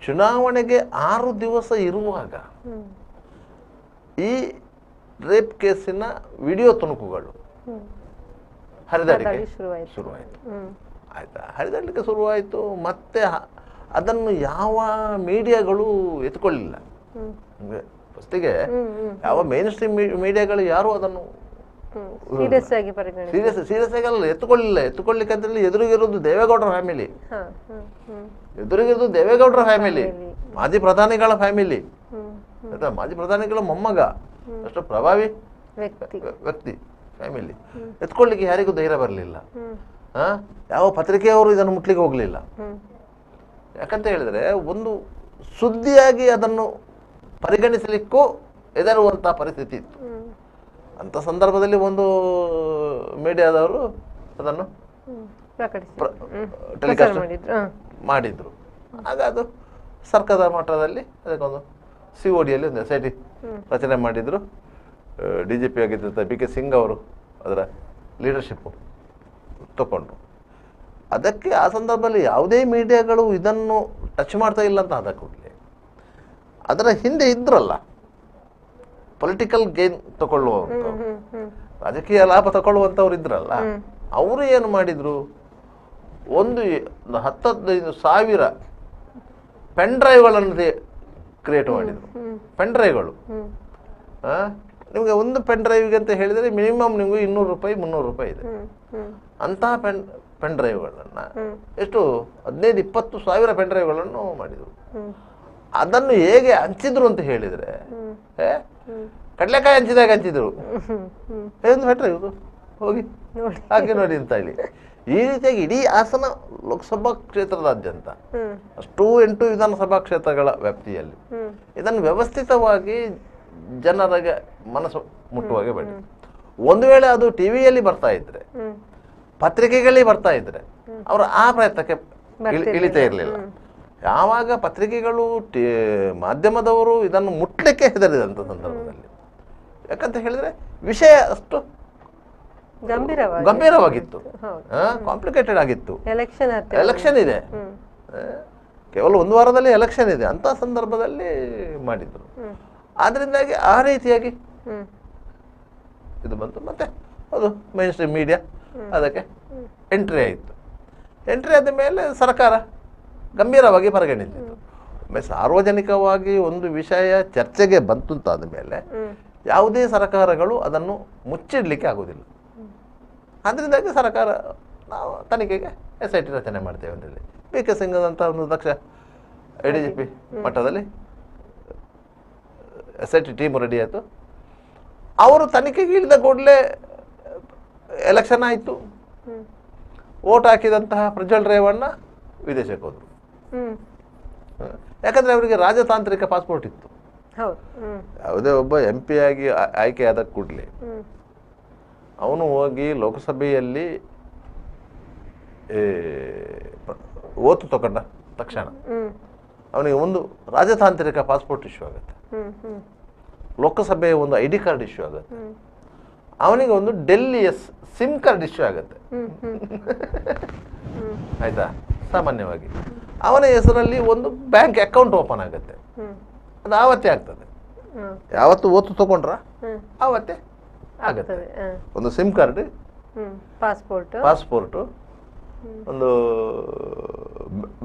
Speaker 5: ಚುನಾವಣೆಗೆ 6 ದಿವಸ ಇರುವಾಗ ಈ ರೇಪ್ ಕೇಸಿನ ವಿಡಿಯೋ ತುಣುಕುಗಳು ಹರಿದಾಡಲಿಕ್ಕೆ ಶುರುವಾಯಿತು. ಆಯ್ತಾ, ಹರಿದಾಡಲಿಕ್ಕೆ ಶುರುವಾಯಿತು. ಮತ್ತೆ ಅದನ್ನು ಯಾವ ಮೀಡಿಯಾಗಳು ಎತ್ಕೊಳ್ಳಿಲ್ಲ. ಫಸ್ಟಿಗೆ ಯಾವ ಮೇನ್ ಸ್ಟ್ರೀಮ್ ಮೀಡಿಯಾಗಳು ಯಾರು ಅದನ್ನು ಸೀರಿಯಸ್ ಆಗಿ ಅಲ್ಲ ಎತ್ತುಕೊಳ್ಳಿಕ್ಕೆ ಅಂತೇಳಿ ಎದುರಿಗಿರೋದು ದೇವೇಗೌಡರ ಫ್ಯಾಮಿಲಿ, ಮಾಜಿ ಪ್ರಧಾನಿಗಳ ಫ್ಯಾಮಿಲಿ, ಮಾಜಿ ಪ್ರಧಾನಿಗಳ ಮೊಮ್ಮಗ, ಅಷ್ಟು ಪ್ರಭಾವಿ ವ್ಯಕ್ತಿ ಫ್ಯಾಮಿಲಿ. ಎತ್ಕೊಳ್ಳಿಕ್ಕೆ ಯಾರಿಗೂ ಧೈರ್ಯ ಬರಲಿಲ್ಲ. ಯಾವ ಪತ್ರಿಕೆಯವರು ಇದನ್ನು ಮುಟ್ಲಿಕ್ಕೆ ಹೋಗ್ಲಿಲ್ಲ. ಯಾಕಂತ ಹೇಳಿದ್ರೆ ಒಂದು ಸುದ್ದಿಯಾಗಿ ಅದನ್ನು ಪರಿಗಣಿಸಲಿಕ್ಕೂ ಹೆದರುವಂತಹ ಪರಿಸ್ಥಿತಿ ಇತ್ತು. ಅಂತ ಸಂದರ್ಭದಲ್ಲಿ ಒಂದು ಮೀಡಿಯಾದವರು ಅದನ್ನು ಟೆಲಿಕಾಸ್ಟ್ ಮಾಡಿದ್ರು. ಆಗ ಅದು ಸರ್ಕಾರದ ಮಟ್ಟದಲ್ಲಿ ಅದಕ್ಕೊಂದು CODಯಲ್ಲಿ ಒಂದು SIT ರಚನೆ ಮಾಡಿದ್ರು. DGP ಆಗಿದ್ದಂಥ BK ಸಿಂಗ್ ಅವರು ಅದರ ಲೀಡರ್ಶಿಪ್ ತಗೊಂಡ್ರು. ಅದಕ್ಕೆ ಆ ಸಂದರ್ಭದಲ್ಲಿ ಯಾವುದೇ ಮೀಡಿಯಾಗಳು ಇದನ್ನು ಟಚ್ ಮಾಡ್ತಾ ಇಲ್ಲ ಅಂತ ಆದ ಕೂಡಲೇ ಅದರ ಹಿಂದೆ ಇದ್ರಲ್ಲ ಪೊಲಿಟಿಕಲ್ ಗೇನ್ ತಗೊಳ್ಳುವಂಥವ್ರು, ರಾಜಕೀಯ ಲಾಭ ತಗೊಳ್ಳುವಂಥವ್ರು ಇದ್ರಲ್ಲ, ಅವರು ಏನು ಮಾಡಿದ್ರು, ಒಂದು 10-15,000 ಪೆನ್ ಡ್ರೈವ್ಗಳನ್ನು ಕ್ರಿಯೇಟ್ ಮಾಡಿದ್ರು. ಪೆನ್ ಡ್ರೈವ್ಗಳು ನಿಮಗೆ ಒಂದು ಪೆನ್ ಡ್ರೈವ್ಗೆ ಅಂತ ಹೇಳಿದರೆ ಮಿನಿಮಮ್ ನಿಮಗೆ 200 ರೂಪಾಯಿ 300 ರೂಪಾಯಿ ಇದೆ. ಅಂತಹ ಪೆನ್ ಡ್ರೈವ್ಗಳನ್ನು ಎಷ್ಟು 15-20 ಸಾವಿರ ಪೆನ್ ಡ್ರೈವ್ಗಳನ್ನು ಮಾಡಿದರು. ಅದನ್ನು ಹೇಗೆ ಹಂಚಿದ್ರು ಅಂತ ಹೇಳಿದರೆ ಕಡಲೆಕಾಯಿ ಹಂಚಿದಾಗ ಹಂಚಿದ್ರು. ಒಂದು ಪೆನ್ ಡ್ರೈವ್ ಹೋಗಿ ಹಾಗೆ ನೋಡಿ ಅಂತ ಹೇಳಿ ಈ ರೀತಿಯಾಗಿ ಇಡೀ ಹಾಸನ ಲೋಕಸಭಾ ಕ್ಷೇತ್ರದಾದ್ಯಂತ ಅಷ್ಟು 8 ವಿಧಾನಸಭಾ ಕ್ಷೇತ್ರಗಳ ವ್ಯಾಪ್ತಿಯಲ್ಲಿ ಇದನ್ನು ವ್ಯವಸ್ಥಿತವಾಗಿ ಜನರಿಗೆ ಮನಸ್ಸು ಮುಟ್ಟುವಾಗೆ ಮಾಡಿದ್ರು. ಒಂದು ವೇಳೆ ಅದು ಟಿವಿಯಲ್ಲಿ ಬರ್ತಾ ಇದ್ರೆ, ಪತ್ರಿಕೆಗಳಲ್ಲಿ ಬರ್ತಾ ಇದ್ರೆ ಅವರು ಆ ಪ್ರಯತ್ನಕ್ಕೆ ಇಳಿತಾ ಇರಲಿಲ್ಲ. ಯಾವಾಗ ಪತ್ರಿಕೆಗಳು ಮಾಧ್ಯಮದವರು ಇದನ್ನು ಮುಟ್ಲಿಕ್ಕೆ ಹೆದರಿದಂಥ ಸಂದರ್ಭದಲ್ಲಿ, ಯಾಕಂತ ಹೇಳಿದ್ರೆ ವಿಷಯ ಅಷ್ಟು ಗಂಭೀರವಾಗಿತ್ತು, ಕಾಂಪ್ಲಿಕೇಟೆಡ್ ಆಗಿತ್ತು. ಎಲೆಕ್ಷನ್ ಇದೆ, ಕೇವಲ 1 ವಾರದಲ್ಲಿ ಎಲೆಕ್ಷನ್ ಇದೆ ಅಂತ ಸಂದರ್ಭದಲ್ಲಿ ಮಾಡಿದ್ರು. ಆದ್ರಿಂದಾಗಿ ಆ ರೀತಿಯಾಗಿ ಇದು ಬಂತು. ಮತ್ತೆ ಅದು ಮೇನ್ ಸ್ಟ್ರೀಮ್ ಮೀಡಿಯಾ ಅದಕ್ಕೆ ಎಂಟ್ರಿ ಆಯಿತು. ಎಂಟ್ರಿ ಆದ ಮೇಲೆ ಸರ್ಕಾರ ಗಂಭೀರವಾಗಿ ಪರಿಗಣಿಸಿತು. ಸಾರ್ವಜನಿಕವಾಗಿ ಒಂದು ವಿಷಯ ಚರ್ಚೆಗೆ ಬಂತು ಅಂತಾದ ಮೇಲೆ ಯಾವುದೇ ಸರ್ಕಾರಗಳು ಅದನ್ನು ಮುಚ್ಚಿಡ್ಲಿಕ್ಕೆ ಆಗೋದಿಲ್ಲ. ಅದರಿಂದಾಗಿ ಸರ್ಕಾರ ನಾವು ತನಿಖೆಗೆ SIT ರಚನೆ ಮಾಡ್ತೇವೆ ಅಂತೇಳಿ BK ಸಿಂಗ್ ಅಂತ ಒಂದು ದಕ್ಷ ADGP ಮಟ್ಟದಲ್ಲಿ SIT ಟೀಮ್ ರೆಡಿ ಆಯಿತು. ಅವರು ತನಿಖೆಗೆ ಇಳಿದ ಕೂಡಲೇ ಎಲೆಕ್ಷನ್ ಆಯಿತು. ವೋಟ್ ಹಾಕಿದಂತಹ ಪ್ರಜ್ವಲ್ ರೇವಣ್ಣ ವಿದೇಶಕ್ಕೆ ಹೋದರು. ಯಾಕಂದರೆ ಅವರಿಗೆ ರಾಜತಾಂತ್ರಿಕ ಪಾಸ್ಪೋರ್ಟ್ ಇತ್ತು. ಯಾವುದೇ ಒಬ್ಬ MP ಆಗಿ ಆಯ್ಕೆಯಾದ ಕೂಡಲೇ ಅವನು ಹೋಗಿ ಲೋಕಸಭೆಯಲ್ಲಿ ಓತು ತಗೊಂಡ ತಕ್ಷಣ ಅವನಿಗೆ ಒಂದು ರಾಜತಾಂತ್ರಿಕ ಪಾಸ್ಪೋರ್ಟ್ ಇಶ್ಯೂ ಆಗುತ್ತೆ, ಲೋಕಸಭೆಯ ಒಂದು ID ಕಾರ್ಡ್ ಇಶ್ಯೂ ಆಗುತ್ತೆ, ಅವನಿಗೆ ಒಂದು ಡೆಲ್ಲಿಯ ಸಿಮ್ ಕಾರ್ಡ್ ಇಶ್ಯೂ ಆಗುತ್ತೆ. ಆಯ್ತಾ, ಸಾಮಾನ್ಯವಾಗಿ ಅವನ ಹೆಸರಲ್ಲಿ ಒಂದು ಬ್ಯಾಂಕ್ ಅಕೌಂಟ್ ಓಪನ್ ಆಗುತ್ತೆ. ಅದು ಆವತ್ತೇ ಆಗ್ತದೆ. ಯಾವತ್ತು ಓತು ತಗೊಂಡ್ರ ಆವತ್ತೇ ಆಗುತ್ತೆ. ಒಂದು ಸಿಮ್ ಕಾರ್ಡ್, ಪಾಸ್ಪೋರ್ಟ್, ಒಂದು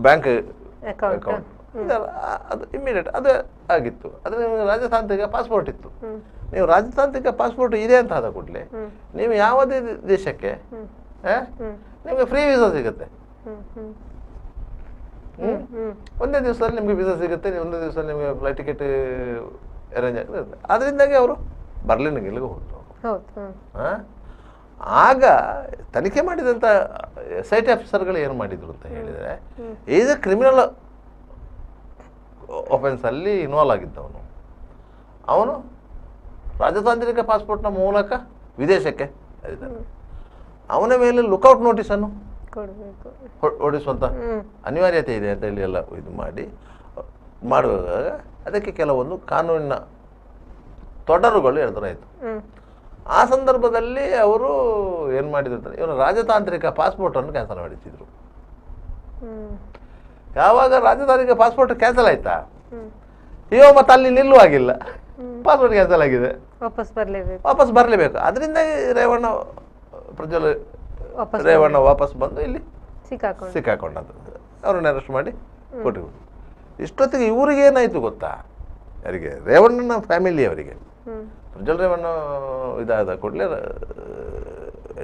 Speaker 5: ಬ್ಯಾಂಕ್ ಅಕೌಂಟ್ ಅದು ಇಮ್ಮಿಡಿಯೇಟ್ ಅದು ಆಗಿತ್ತು. ಆದರೆ ನಿಮಗೆ ರಾಜತಾಂತ್ರಿಕ ಪಾಸ್ಪೋರ್ಟ್ ಇತ್ತು. ನೀವು ರಾಜತಾಂತ್ರಿಕ ಪಾಸ್ಪೋರ್ಟ್ ಇದೆ ಅಂತ ಆದ ಕೂಡಲೇ ನೀವು ಯಾವುದೇ ದೇಶಕ್ಕೆ ನಿಮಗೆ ಫ್ರೀ ವೀಸಾ ಸಿಗುತ್ತೆ. ಒಂದೇ ದಿವಸದಲ್ಲಿ ನಿಮಗೆ ವೀಸಾ ಸಿಗುತ್ತೆ, ಒಂದೇ ದಿವಸದಲ್ಲಿ ನಿಮಗೆ ಫ್ಲೈಟ್ ಟಿಕೆಟ್ ಅರೇಂಜ್ ಆಗ್ತದೆ. ಅದರಿಂದಾಗಿ ಅವರು ಬರ್ಲಿನ್ಗೆ ಇಲ್ಲಿಗೆ ಹೋದ್ರು. ಆಗ ತನಿಖೆ ಮಾಡಿದಂಥ SIT ಆಫೀಸರ್ಗಳು ಏನು ಮಾಡಿದ್ರು ಅಂತ ಹೇಳಿದರೆ, ಈಸ್ ಎ ಕ್ರಿಮಿನಲ್ ಒಫೆನ್ಸ್ ಅಲ್ಲಿ ಇನ್ವಾಲ್ವ್ ಆಗಿದ್ದವನು, ಅವನು ರಾಜತಾಂತ್ರಿಕ ಪಾಸ್ಪೋರ್ಟ್ನ ಮೂಲಕ ವಿದೇಶಕ್ಕೆ ಅವನ ಮೇಲೆ ಲುಕೌಟ್ ನೋಟಿಸನ್ನು ಹೊರಡಿಸುವಂಥ ಅನಿವಾರ್ಯತೆ ಇದೆ ಅಂತ ಹೇಳಿ ಎಲ್ಲ ಇದು ಮಾಡುವಾಗ ಅದಕ್ಕೆ ಕೆಲವೊಂದು ಕಾನೂನಿನ ತೊಡರುಗಳು ಎದುರಾಯಿತು. ಆ ಸಂದರ್ಭದಲ್ಲಿ ಅವರು ಏನು ಮಾಡಿದ್ರು, ಇವನು ರಾಜತಾಂತ್ರಿಕ ಪಾಸ್ಪೋರ್ಟನ್ನು ಕ್ಯಾನ್ಸಲ್ ಮಾಡಿಸಿದ್ರು. ಯಾವಾಗ ರಾಜತಾಂತ್ರಿಕ ಪಾಸ್ಪೋರ್ಟ್ ಕ್ಯಾನ್ಸಲ್ ಆಯ್ತಾ, ಇವ ಮತ್ತೆ ಅಲ್ಲಿ ನಿಲ್ಲುವಾಗಿಲ್ಲ, ಪಾಸ್ಪೋರ್ಟ್ ಕ್ಯಾನ್ಸಲ್ ಆಗಿದೆ, ವಾಪಸ್ ಬರಲೇಬೇಕು. ಅದರಿಂದ ರೇವಣ್ಣ ವಾಪಸ್ ಬಂದು ಇಲ್ಲಿ ಸಿಕ್ಕಾಕೊಂಡದ್ದು. ಅವ್ರನ್ನ ಅರೆಸ್ಟ್ ಮಾಡಿ ಕೊಟ್ಟು. ಇಷ್ಟೊತ್ತಿಗೆ ಇವ್ರಿಗೆ ಏನಾಯ್ತು ಗೊತ್ತಾ, ಯಾರಿಗೆ, ರೇವಣ್ಣನ ಫ್ಯಾಮಿಲಿ ಅವರಿಗೆ, ಪ್ರಜ್ವಲ್ ರೇವಣ್ಣ ಇದಾದ ಕೂಡಲೇ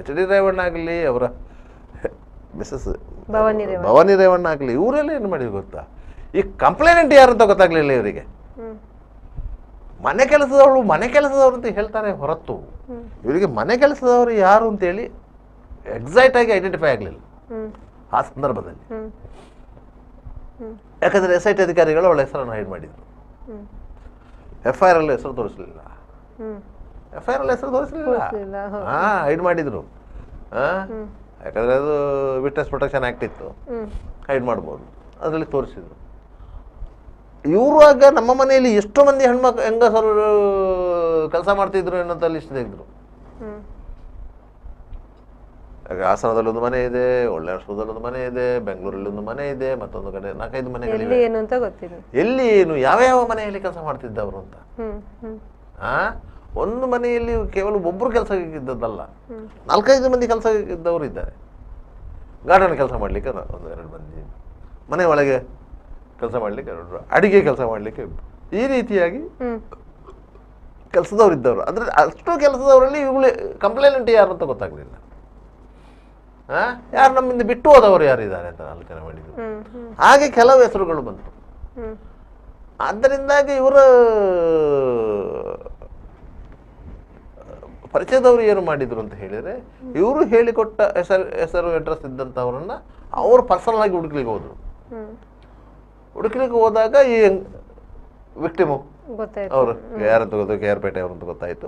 Speaker 5: HD ರೇವಣ್ಣ ಆಗಲಿ, ಅವರ ಮಿಸಸ್ ಭವಾನಿ ರೇವಣ್ಣ ಆಗಲಿ, ಇವರೆಲ್ಲ ಏನು ಮಾಡಿದ್ರು ಗೊತ್ತಾ, ಈ ಕಂಪ್ಲೇಂಟ್ ಯಾರು ಅಂತ ಗೊತ್ತಾಗ್ಲಿಲ್ಲ ಇವರಿಗೆ. ಮನೆ ಕೆಲಸದವರು ಅಂತ ಹೇಳ್ತಾರೆ ಹೊರತು ಇವರಿಗೆ ಮನೆ ಕೆಲಸದವರು ಯಾರು ಅಂತೇಳಿ ಎಕ್ಸಾಕ್ಟ್ ಆಗಿ ಐಡೆಂಟಿಫೈ ಆಗಲಿಲ್ಲ ಆ ಸಂದರ್ಭದಲ್ಲಿ. ಯಾಕಂದ್ರೆ SIT ಅಧಿಕಾರಿಗಳು ಅವಳ ಹೆಸರನ್ನು ಹೈಡ್ ಮಾಡಿದ್ರು. FIR ಅಲ್ಲಿ ಹೆಸರು ತೋರಿಸಲಿಲ್ಲ, ಹೈಡ್ ಮಾಡಿದ್ರು. ಯಾಕಂದ್ರೆ ಅದು ವಿಟ್ನೆಸ್ ಪ್ರೊಟೆಕ್ಷನ್ ಆಕ್ಟ್ ಇತ್ತು, ಹೈಡ್ ಮಾಡ್ಬೋದು, ಅದರಲ್ಲಿ ತೋರಿಸಿದ್ರು. ಇವ್ರಾಗ ನಮ್ಮ ಮನೆಯಲ್ಲಿ ಎಷ್ಟೋ ಮಂದಿ ಹೆಂಗಸರು ಕೆಲಸ ಮಾಡ್ತಿದ್ರು ಅನ್ನೋಂಥ ಲಿಸ್ಟ್ ತೆಗೆದ್ರು. ಹಾಸನದಲ್ಲಿ ಒಂದು ಮನೆ ಇದೆ, ಒಳ್ಳೆಯದಲ್ಲಿ ಒಂದು ಮನೆ ಇದೆ, ಬೆಂಗಳೂರಲ್ಲಿ ಒಂದು ಮನೆ ಇದೆ, ಮತ್ತೊಂದು ಕಡೆ 4-5 ಮನೆಗಳಿವೆ. ಎಲ್ಲಿ ಏನು ಯಾವ ಮನೆಯಲ್ಲಿ ಕೆಲಸ ಮಾಡ್ತಿದ್ದವರು ಅಂತ. ಒಂದು ಮನೆಯಲ್ಲಿ ಕೇವಲ ಒಬ್ಬರು ಕೆಲಸ ಇದ್ದದ್ದಲ್ಲ, 4-5 ಮಂದಿ ಕೆಲಸ ಇದ್ದವರು ಇದ್ದಾರೆ. ಗಾರ್ಡನ್ ಕೆಲಸ ಮಾಡಲಿಕ್ಕೆ 1-2 ಮಂದಿ, ಮನೆ ಒಳಗೆ ಕೆಲಸ ಮಾಡಲಿಕ್ಕೆ 2, ಅಡಿಗೆ ಕೆಲಸ ಮಾಡಲಿಕ್ಕೆ, ಈ ರೀತಿಯಾಗಿ ಕೆಲಸದವ್ರು ಇದ್ದವರು. ಅಂದ್ರೆ ಅಷ್ಟು ಕೆಲಸದವರಲ್ಲಿ ಇವುಗಳು ಕಂಪ್ಲೇಂಟ್ ಯಾರು ಅಂತ ಗೊತ್ತಾಗ್ಲಿಲ್ಲ. ಯಾರು ನಮ್ಮಿಂದ ಬಿಟ್ಟು ಹೋದವರು ಯಾರಿದ್ದಾರೆ ಅಂತ ಆಲೋಚನೆ ಮಾಡಿದ್ರು. ಹಾಗೆ ಕೆಲವು ಹೆಸರುಗಳು ಬಂತು. ಆದ್ದರಿಂದಾಗಿ ಇವರ ಪರಿಚಯದವರು ಏನು ಮಾಡಿದ್ರು ಅಂತ ಹೇಳಿದ್ರೆ, ಇವರು ಹೇಳಿಕೊಟ್ಟ ಹೆಸರು ಅಡ್ರೆಸ್ ಇದ್ದಂಥವ್ರನ್ನ ಅವರು ಪರ್ಸನಲ್ ಆಗಿ ಹುಡುಕ್ಲಿಕ್ಕೆ ಹೋದ್ರು. ಹುಡುಕ್ಲಿಕ್ಕೆ ಹೋದಾಗ ಈ ವಿಕ್ಟಿಮು ಅವರು ಯಾರಂತ ಗೊತ್ತು, KR ಪೇಟೆ ಅವರಂತ ಗೊತ್ತಾಯ್ತು.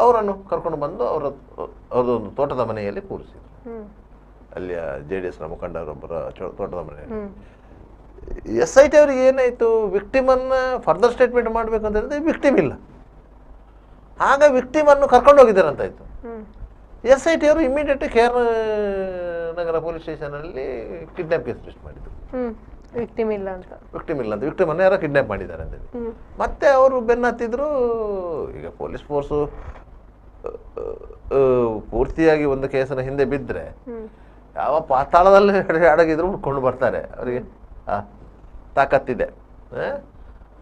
Speaker 5: ಅವರನ್ನು ಕರ್ಕೊಂಡು ಬಂದು ಅವ್ರದ್ದೊಂದು ತೋಟದ ಮನೆಯಲ್ಲಿ ಕೂರಿಸಿದ್ರು. ಅಲ್ಲಿಯ JDSನ ಮುಖಂಡರೊಬ್ಬರ ತೋಟದ ಮನೆಯಲ್ಲಿ. SIT ಅವರಿಗೆ ಏನಾಯ್ತು, ವಿಕ್ಟಿಮನ್ನ ಫರ್ದರ್ ಸ್ಟೇಟ್ಮೆಂಟ್ ಮಾಡ್ಬೇಕಂತ ಹೇಳಿದ್ರೆ ವಿಕ್ಟಿಮ್ ಇಲ್ಲ. ಆಗ ವಿಕ್ಟಿಮ್ ಅನ್ನು ಕರ್ಕೊಂಡು ಹೋಗಿದ್ದಾರೆ ಅಂತಾಯ್ತು. SIT ಅವರು ಇಮಿಡಿಯೇಟ್ KR ನಗರ ಪೊಲೀಸ್ ಸ್ಟೇಷನ್ ಅಲ್ಲಿ ಕಿಡ್ನಾಪ್ ಕೇಸ್ ರಿಜಿಸ್ಟರ್ ಮಾಡಿದ್ರು. ವಿಕ್ಟಿಮ್ ಇಲ್ಲ ಅಂತ, ವಿಕ್ಟಿಮ್ ಅನ್ನು ಯಾರೋ ಕಿಡ್ನಾಪ್ ಮಾಡಿದ್ದಾರೆ ಅಂತ. ಮತ್ತೆ ಅವರು ಬೆನ್ನತ್ತಿದ್ರು. ಈಗ ಪೊಲೀಸ್ ಫೋರ್ಸು ಪೂರ್ತಿಯಾಗಿ ಒಂದು ಕೇಸನ್ನ ಹಿಂದೆ ಬಿದ್ದರೆ ಯಾವ ಪಾತಾಳದಲ್ಲಿ ಅಡಗಿದ್ರು ಹುಡ್ಕೊಂಡು ಬರ್ತಾರೆ. ಅವರಿಗೆ ತಾಕತ್ತಿದೆ.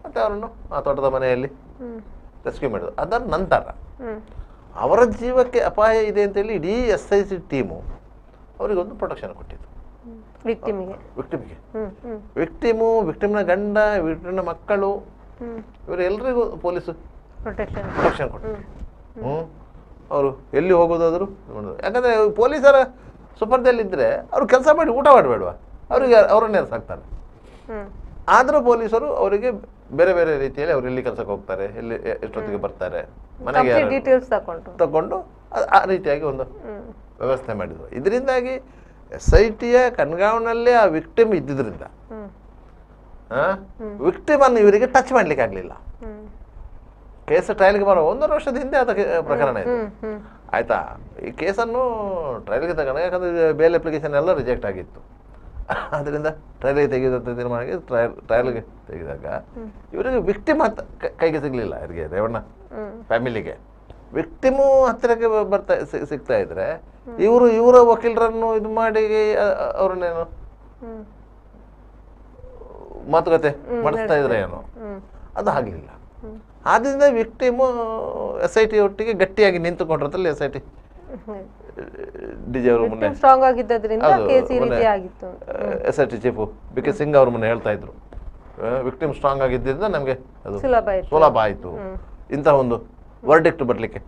Speaker 5: ಮತ್ತೆ ಅವರನ್ನು ಆ ತೋಟದ ಮನೆಯಲ್ಲಿ ರೆಸ್ಕ್ಯೂ ಮಾಡಿದ್ರು. ಅದರ ನಂತರ ಅವರ ಜೀವಕ್ಕೆ ಅಪಾಯ ಇದೆ ಅಂತೇಳಿ ಇಡೀ SIT ಟೀಮು ಅವರಿಗೊಂದು ಪ್ರೊಟೆಕ್ಷನ್ ಕೊಟ್ಟಿತ್ತು. ವಿಕ್ಟಿಮ್ನ ಗಂಡ, ವಿಕ್ಟಿಮ್ನ ಮಕ್ಕಳು, ಇವರೆಲ್ಲರಿಗೂ ಪೊಲೀಸ್ ಪ್ರೊಟೆಕ್ಷನ್ ಕೊಟ್ಟಿದ್ರು. ಅವರು ಎಲ್ಲಿ ಹೋಗೋದಾದ್ರು, ಯಾಕಂದ್ರೆ ಪೊಲೀಸರ ಸುಪರ್ದಲ್ಲಿದ್ದರೆ ಅವ್ರು ಕೆಲಸ ಮಾಡಿ ಊಟ ಮಾಡಬೇಡವಾ, ಅವರನ್ನ ಯಾರು ಸಾಕ್ತಾರೆ. ಆದರೂ ಪೊಲೀಸರು ಅವರಿಗೆ ಬೇರೆ ಬೇರೆ ರೀತಿಯಲ್ಲಿ ಅವ್ರು ಎಲ್ಲಿ ಕೆಲಸಕ್ಕೆ ಹೋಗ್ತಾರೆ, ಎಲ್ಲಿ ಎಷ್ಟೊತ್ತಿಗೆ ಬರ್ತಾರೆ, ಮನೆಗೆ ತಗೊಂಡು ಆ ರೀತಿಯಾಗಿ ಒಂದು ವ್ಯವಸ್ಥೆ ಮಾಡಿದ್ರು. ಇದರಿಂದಾಗಿ SITಯ ಕಣ್ಗಾವನಲ್ಲೇ ಆ ವಿಕ್ಟಿಮ್ ಇದ್ದಿದ್ರಿಂದ ವಿಕ್ಟಿಮ್ ಅನ್ನು ಇವರಿಗೆ ಟಚ್ ಮಾಡ್ಲಿಕ್ಕೆ ಆಗ್ಲಿಲ್ಲ. ಕೇಸ್ ಟ್ರಯಲ್ಗೆ ಬರೋ 1.5 ವರ್ಷದ ಹಿಂದೆ ಅದ ಪ್ರಕರಣ ಇದೆ. ಆಯ್ತಾ, ಈ ಕೇಸನ್ನು ಟ್ರಯಲ್ಗೆ ತಗೊಂಡ, ಯಾಕಂದ್ರೆ ಬೇಲ್ ಅಪ್ಲಿಕೇಶನ್ ಎಲ್ಲ ರಿಜೆಕ್ಟ್ ಆಗಿತ್ತು. ಅದರಿಂದ ಟ್ರಯಲ್ಗೆ ತೆಗೆದಂತ ತೀರ್ಮಾನ ಟ್ರಯಲ್ಗೆ ತೆಗೆದಾಗ ಇವರಿಗೆ ವಿಕ್ಟಿಮ್ ಕೈಗೆ ಸಿಗ್ಲಿಲ್ಲ. ಇವರಿಗೆ ರೇವಣ್ಣ ಫ್ಯಾಮಿಲಿಗೆ ವಿಕ್ಟಿಮು ಹತ್ತಿರಕ್ಕೆ ಸಿಗ್ತಾ ಇದ್ರೆ ಇವರ ವಕೀಲರನ್ನು ಇದು ಮಾಡಿ ಅವ್ರನ್ನೇನು ಮಾತುಕತೆ ಮಾಡಿಸ್ತಾ ಇದ್ರೆ ಏನೋ ಅದು ಆಗಲಿಲ್ಲ. ಆದ್ದರಿಂದ ವಿಕ್ಟಿಮು SIT ಒಟ್ಟಿಗೆ ಗಟ್ಟಿಯಾಗಿ ನಿಂತುಕೊಂಡಿರೋದ್ರಲ್ಲಿ SIT ಡಿಜೆ ಅವರು ಮೊನ್ನೆ
Speaker 1: ಸ್ಟ್ರಾಂಗ್ ಆಗಿದ್ದರಿಂದ ಕೇಸ್ ಈ ರೀತಿ ಆಗಿತ್ತು.
Speaker 5: SIT ಚೀಫು BK ಸಿಂಗ್ ಅವರು ಮೊನ್ನೆ ಹೇಳ್ತಾ ಇದ್ರು, ವಿಕ್ಟಿಮ್ ಸ್ಟ್ರಾಂಗ್ ಆಗಿದ್ದರಿಂದ ನಮಗೆ ಅದು ಸುಲಭ ಆಯಿತು, ಇಂಥ ಒಂದು ವರ್ಡಿಕ್ಟ್ ಬರಲಿಕ್ಕೆ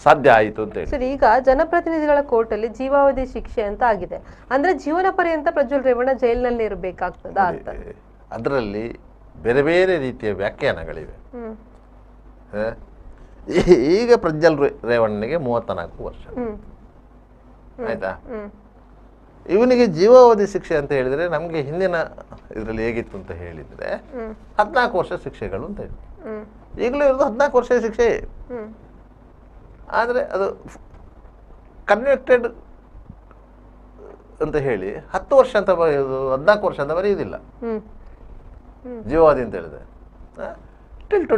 Speaker 5: ಸಾಧ್ಯ ಆಯಿತು ಅಂತ ಹೇಳಿ.
Speaker 1: ಸರ್, ಈಗ ಜನಪ್ರತಿನಿಧಿಗಳ ಕೋರ್ಟಲ್ಲಿ ಜೀವಾವಧಿ ಶಿಕ್ಷೆ ಅಂತ ಆಗಿದೆ, ಅಂದ್ರೆ ಜೀವನ ಪರ್ಯಂತ ಪ್ರಜ್ವಲ್ ರೇವಣ್ಣ ಜೈಲಿನಲ್ಲಿ ಇರಬೇಕಾಗ್ತದ ಅಂತ.
Speaker 5: ಅದರಲ್ಲಿ ಬೇರೆ ಬೇರೆ ರೀತಿಯ ವ್ಯಾಖ್ಯಾನಗಳಿವೆ. ಈಗ ಪ್ರಜ್ವಲ್ ರೇವಣ್ಣನಿಗೆ 34 ವರ್ಷ ಆಯ್ತಾ. ಇವನಿಗೆ ಜೀವಾವಧಿ ಶಿಕ್ಷೆ ಅಂತ ಹೇಳಿದ್ರೆ ನಮಗೆ ಹಿಂದಿನ ಇದರಲ್ಲಿ ಹೇಗಿತ್ತು ಅಂತ ಹೇಳಿದ್ರೆ 14 ವರ್ಷ ಶಿಕ್ಷೆಗಳು ಅಂತ ಹೇಳಿ, ಈಗಲೂ ಇರೋದು 14 ವರ್ಷ ಶಿಕ್ಷೆ. ಆದರೆ ಅದು ಕನ್ವಿಕ್ಟೆಡ್ ಅಂತ ಹೇಳಿ 10 ವರ್ಷ ಅಂತ ಬರೆಯೋದು, 14 ವರ್ಷ ಅಂತ ಬರೆಯುವುದಿಲ್ಲ. ಜೀವಾವಧಿ ಅಂತ ಹೇಳಿದ್ರೆ ಟಿಲ್ ಟು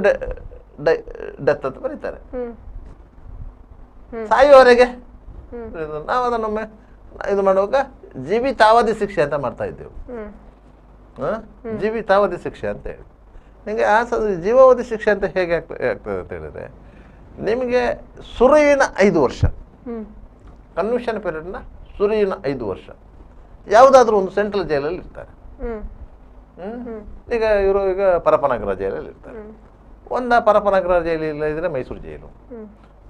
Speaker 5: ಡೆತ್ ಅಂತ ಬರೀತಾರೆ, ಸಾಯುವವರೆಗೆ. ನಾವು ಅದನ್ನೊಮ್ಮೆ ಇದು ಮಾಡುವಾಗ ಜೀವಿತಾವಧಿ ಶಿಕ್ಷೆ ಅಂತ ಮಾಡ್ತಾ ಇದ್ದೇವೆ. ಜೀವಿತಾವಧಿ ಶಿಕ್ಷೆ ಅಂತ ಹೇಳಿ ನಿಮಗೆ ಜೀವಾವಧಿ ಶಿಕ್ಷೆ ಅಂತ ಹೇಗೆ ಆಗ್ತದೆ ಅಂತ ಹೇಳಿದ್ರೆ, ನಿಮಗೆ ಸುರುವಿನ 5 ವರ್ಷ, ಕನ್ವಿಕ್ಷನ್ ಪೀರಿಯಡ್ನ ಸುರುವಿನ 5 ವರ್ಷ ಯಾವುದಾದ್ರೂ ಒಂದು ಸೆಂಟ್ರಲ್ ಜೈಲಲ್ಲಿ ಇರ್ತಾರೆ. ಈಗ ಇವರು ಈಗ ಪರಪನಗರ ಜೈಲಲ್ಲಿ ಇರ್ತಾರೆ. ಒಂದು ಪರಪನಗರ ಜೈಲು ಇಲ್ಲದಿದ್ರೆ ಮೈಸೂರು ಜೈಲು,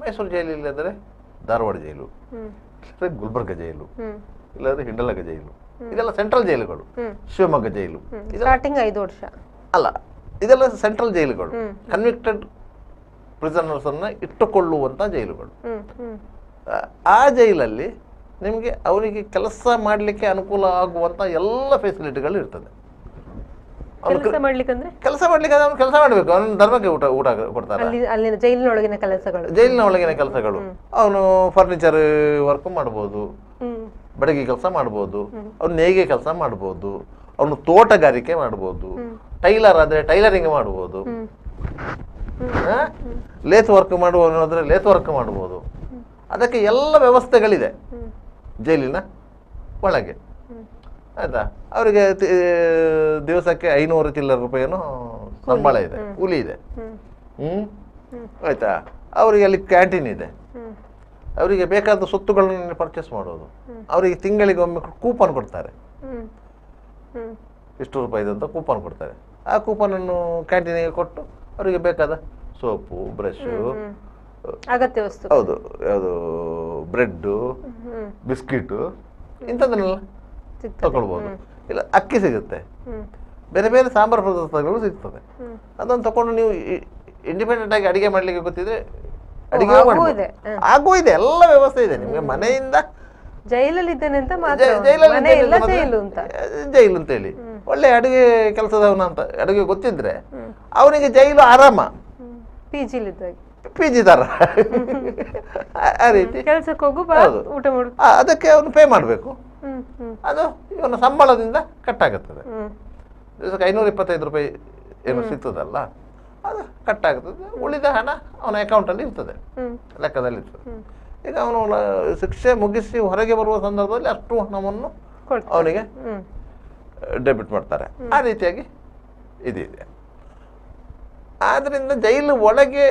Speaker 5: ಮೈಸೂರು ಜೈಲು ಇಲ್ಲದ್ರೆ ಧಾರವಾಡ ಜೈಲು, ಇಲ್ಲದ್ರೆ ಗುಲ್ಬರ್ಗ ಜೈಲು, ಇಲ್ಲದ್ರೆ ಹಿಂಡಲಗ ಜೈಲು, ಇದೆಲ್ಲ ಸೆಂಟ್ರಲ್ ಜೈಲುಗಳು. ಶಿವಮೊಗ್ಗ ಜೈಲು
Speaker 1: ಸ್ಟಾರ್ಟಿಂಗ್ 5 ವರ್ಷ
Speaker 5: ಅಲ್ಲ, ಇದೆಲ್ಲ ಸೆಂಟ್ರಲ್ ಜೈಲುಗಳು, ಕನ್ವಿಕ್ಟೆಡ್ ಪ್ರಿಸನರ್ಸ್ ಅನ್ನ ಇಟ್ಟುಕೊಳ್ಳುವಂತ ಜೈಲುಗಳು. ಆ ಜೈಲಲ್ಲಿ ನಿಮಗೆ ಅವರಿಗೆ ಕೆಲಸ ಮಾಡಲಿಕ್ಕೆ ಅನುಕೂಲ ಆಗುವಂತ ಎಲ್ಲ ಫೆಸಿಲಿಟಿಗಳು ಇರ್ತದೆ.
Speaker 1: ಕೆಲಸ ಮಾಡ್ಲಿಕ್ಕೆ
Speaker 5: ಅವನು ಕೆಲಸ ಮಾಡಬೇಕು, ಅವನ ಧರ್ಮಕ್ಕೆ ಊಟ ಕೊಡ್ತಾರೆ.
Speaker 1: ಜೈಲಿನ ಒಳಗಿನ ಕೆಲಸಗಳು
Speaker 5: ಅವನು ಫರ್ನಿಚರ್ ವರ್ಕ್ ಮಾಡ್ಬೋದು, ಬಡಗಿ ಕೆಲಸ ಮಾಡ್ಬೋದು, ಅವ್ನು ನೇಯ್ಗೆ ಕೆಲಸ ಮಾಡ್ಬೋದು, ಅವನು ತೋಟಗಾರಿಕೆ ಮಾಡ್ಬೋದು, ಟೈಲರ್ ಆದ್ರೆ ಟೈಲರಿಂಗ್ ಮಾಡ್ಬೋದು, ಲೇತ್ ವರ್ಕ್ ಮಾಡುವವನಾದ್ರೆ ಲೇತ್ ವರ್ಕ್ ಮಾಡ್ಬೋದು. ಅದಕ್ಕೆ ಎಲ್ಲ ವ್ಯವಸ್ಥೆಗಳಿದೆ ಜೈಲಿನ ಒಳಗೆ ಆಯ್ತಾ. ಅವರಿಗೆ ದಿವಸಕ್ಕೆ 500 ಚಿಲ್ಲರೆ ರೂಪಾಯಿನೂ ಸಂಬಳ ಇದೆ, ಕೂಲಿ ಇದೆ. ಆಯ್ತಾ. ಅವರಿಗೆ ಅಲ್ಲಿ ಕ್ಯಾಂಟೀನ್ ಇದೆ, ಅವರಿಗೆ ಬೇಕಾದ ಸೊತ್ತುಗಳನ್ನು ಪರ್ಚೇಸ್ ಮಾಡೋದು. ಅವರಿಗೆ ತಿಂಗಳಿಗೆ ಒಮ್ಮೆ ಕೂಪನ್ ಕೊಡ್ತಾರೆ, ಇಷ್ಟು ರೂಪಾಯಿದಂತ ಕೂಪನ್ ಕೊಡ್ತಾರೆ. ಆ ಕೂಪನನ್ನು ಕ್ಯಾಂಟೀನಿಗೆ ಕೊಟ್ಟು ಅವರಿಗೆ ಬೇಕಾದ ಸೋಪು, ಬ್ರಷು,
Speaker 1: ಅಗತ್ಯ ವಸ್ತು,
Speaker 5: ಹೌದು, ಯಾವುದು ಬ್ರೆಡ್ಡು, ಬಿಸ್ಕಿಟು ಇಂಥದ್ದನ್ನೆಲ್ಲ ತಗೊಳ್ಬೋದು. ಇಲ್ಲ ಅಕ್ಕಿ ಸಿಗುತ್ತೆ, ಬೇರೆ ಬೇರೆ ಸಾಂಬಾರು ಪದಾರ್ಥಗಳು ಸಿಗ್ತದೆ. ಅದನ್ನು ತಗೊಂಡು ನೀವು ಇಂಡಿಪೆಂಡೆಂಟ್ ಆಗಿ ಅಡಿಗೆ ಮಾಡ್ಲಿಕ್ಕೆ ಗೊತ್ತಿದ್ರೆ ಅಡಿಗೆ ಆಗೂ ಇದೆ, ಎಲ್ಲ ವ್ಯವಸ್ಥೆ ಇದೆ ನಿಮ್ಗೆ. ಮನೆಯಿಂದ
Speaker 1: ಜೈಲಲ್ಲಿ ಇದ್ದೇನೆ ಅಂತ
Speaker 5: ಜೈಲು ಅಂತ ಹೇಳಿ ಒಳ್ಳೆ ಅಡುಗೆ ಕೆಲಸದವನ ಅಂತ ಅಡುಗೆ ಗೊತ್ತಿದ್ರೆ ಅವನಿಗೆ ಜೈಲು ಆರಾಮ, PG ತರ ಆ ರೀತಿ
Speaker 1: ಕೆಲಸಕ್ಕೆ ಹೋಗು, ಊಟ ಮಾಡು,
Speaker 5: ಅದಕ್ಕೆ ಅವನು ಪೇ ಮಾಡಬೇಕು. ಅದು ಇವನ ಸಂಬಳದಿಂದ ಕಟ್ಟಾಗುತ್ತದೆ. ದಿವಸಕ್ಕೆ 525 ರೂಪಾಯಿ ಏನು ಸಿಗ್ತದಲ್ಲ, ಅದು ಕಟ್ಟಾಗುತ್ತದೆ. ಉಳಿದ ಹಣ ಅವನ ಅಕೌಂಟಲ್ಲಿ ಇರ್ತದೆ, ಲೆಕ್ಕದಲ್ಲಿ ಇರ್ತದೆ. ಈಗ ಅವನು ಶಿಕ್ಷೆ ಮುಗಿಸಿ ಹೊರಗೆ ಬರುವ ಸಂದರ್ಭದಲ್ಲಿ ಅಷ್ಟು ಹಣವನ್ನು ಅವನಿಗೆ ಡೆಬಿಟ್ ಮಾಡ್ತಾರೆ. ಆ ರೀತಿಯಾಗಿ ಇದಿದೆ. ಆದ್ದರಿಂದ ಜೈಲು ಒಳಗೆ